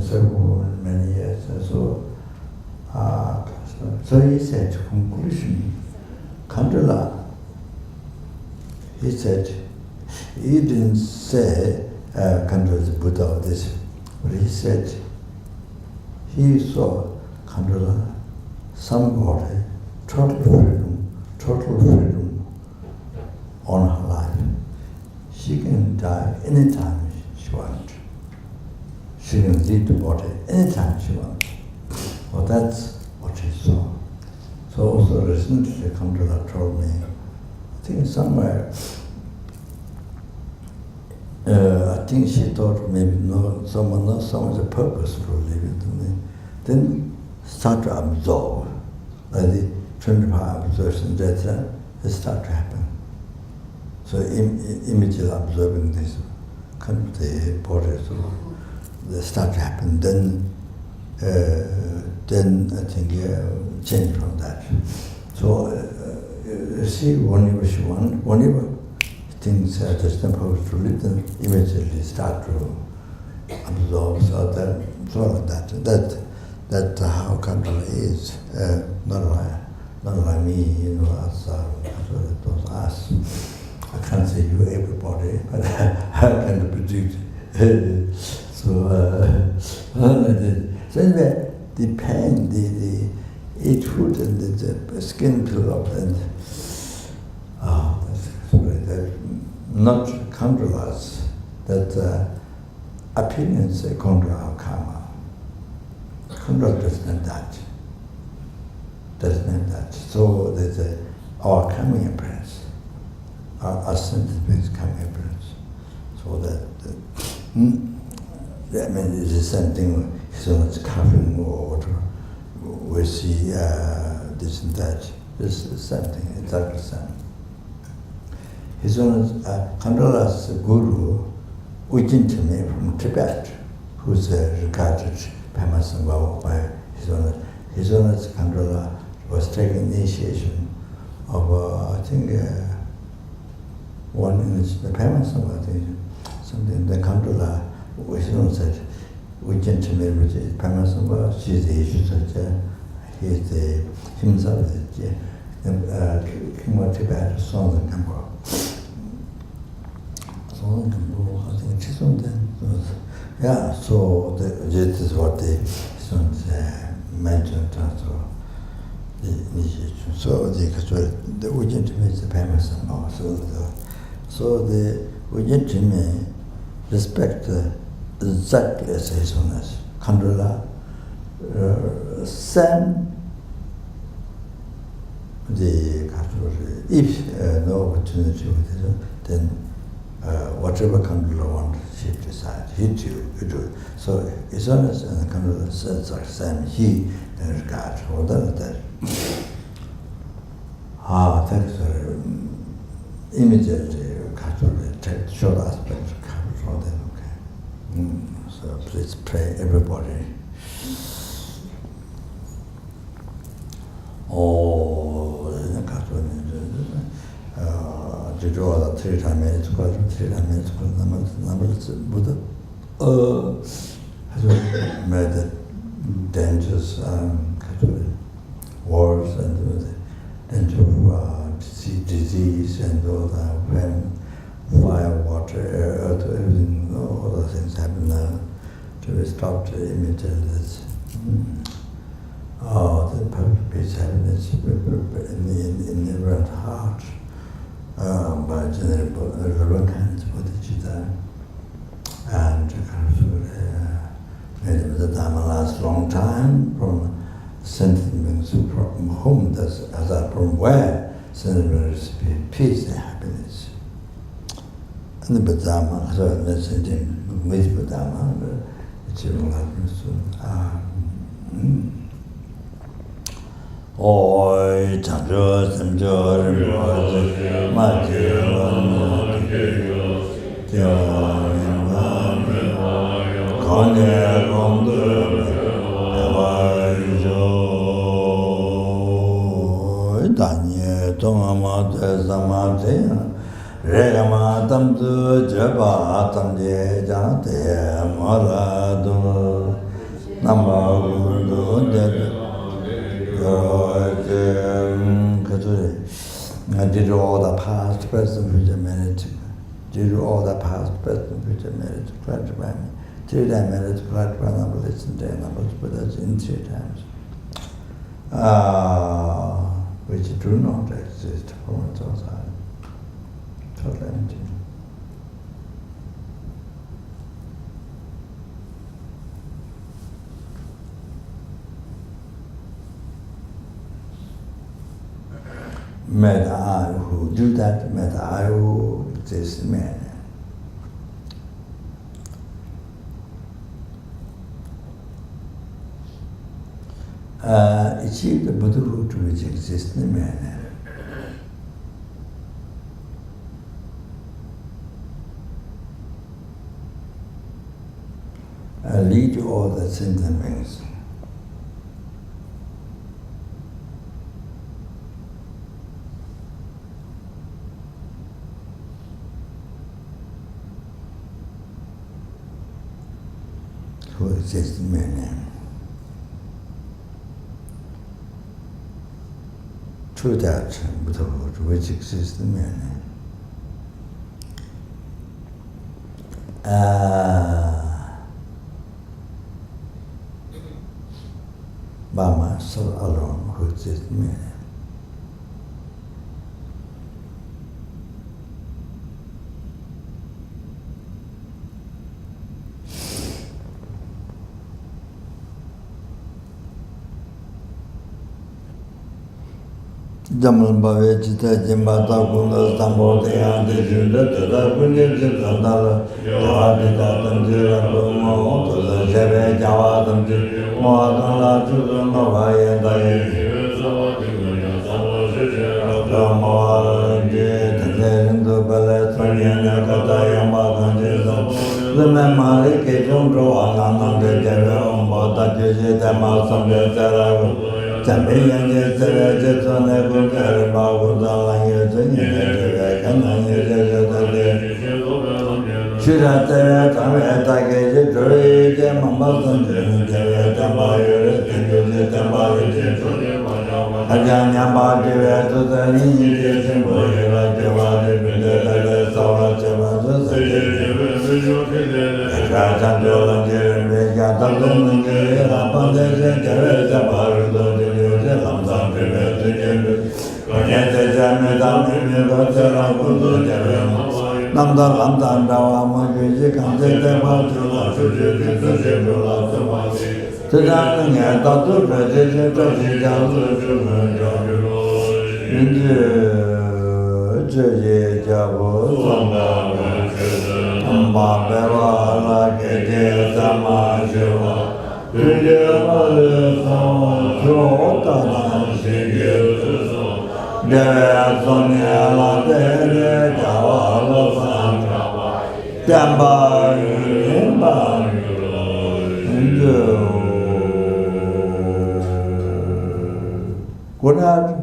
several many years. So he said, conclusion, Kandula, he said, he didn't say Kandula is Buddha or this, but he said he saw controller, somebody, total freedom on her life. She can die anytime she wants. She can leave the body anytime she wants. Well, that's what she saw. So also recently, controller told me, I think somewhere, I think she thought maybe someone knows so much purpose for living to me. Then start to absorb. By the 25 absorption, that it start to happen. So immediately observing this kind of the body, so they start to happen. Then I think change from that. So see, whenever she wants, whenever things are just supposed to live, then immediately start to absorb. So that's how control is. Not like me, as us. I can't say you everybody, but I can predict. So anyway, the pain, the eat food and the skin peel up, and that's not control us. That opinions control our karma. Control does not that. So there's our coming appearance, our sentient beings coming appearance. So that I mean, it's the same thing. So it's coughing or whatever. We see this and that. It's the same thing. Exactly the same. His Holiness Kandala's guru, Ujintami from Tibet, who's recounted by His Holiness. His Holiness Kandala was taking initiation of, I think, one in the Pamasamba, I think, something. The Kandala, His Holiness said, Ujintami, which is Pamasamba, she's the issue teacher, he's the himself, the King of Tibet, Sons and Kampo. I think it's something. Yeah, so this is what the sons mentioned also, the initiation. So the Ujintami is the Pamasamba. So the Ujintami respect exactly as His Holiness Kandala, same the if no opportunity with it, then whatever Kandala wants, she decides. He do it. So His Holiness and the Kandala says are same. He in regard to that. That's immediately take short aspect of capital. Then okay. So please pray, everybody. Three times numberless Buddha has made dangers, wars and danger of disease and all that, when fire, water, earth, everything, all the things happen now to be stopped immediately. The perfect peace, happiness in the everyone's heart. By general loving kindness for the Chitta, and made the dharma last long time from sentient beings from whom from where sentient beings receive peace and happiness. And the Dharma, so let's say with the Dharma, achieving happiness soon. Oi, Chanjo, Samjo, Rinpoche, Mateo, Kone, Rondo, Hawaii, Danye, Tongama, Zamate, Regama, Tamdu, Jaba, Tamde, Jate, Marado, Namagudu, I did all the past, present, future, merit. Did all the past, present, future, merit. Gratify me. 3 times merit, gratify numberless and 10 numbers, but that's in 3 times. which do not exist from its outside. Total empty. Metta who do that, metta who exist in man. Achieve the Buddhahood which exists in man. Lead to all the sentient beings. Who exist in man. To that Buddhahood which exists in man. Lama soul alone who exists in man. Jamal Bave Chita Jimbata Kunda Sambo Deyan Dejunda Tada Punya Jitandala Jahadita Tamjira Pumo Tosa Jebe Jawa Tamjir Moadala Chudun Novaya Daye Moadala Tanjerindu Bale Tanyana Katayamba Tanjisa Lume Mari Kejum Roa Nanande Jebe Ombo Tajuji Dema Sambe Taravu Champion is the Jetson Evan Karaba, Dalai, should I tell you that I get it, Drake, and Mamma, and Tamaya, and Tamaya, Ajana, to the Indian boy, like the water, the Sawa Chavas, Good night.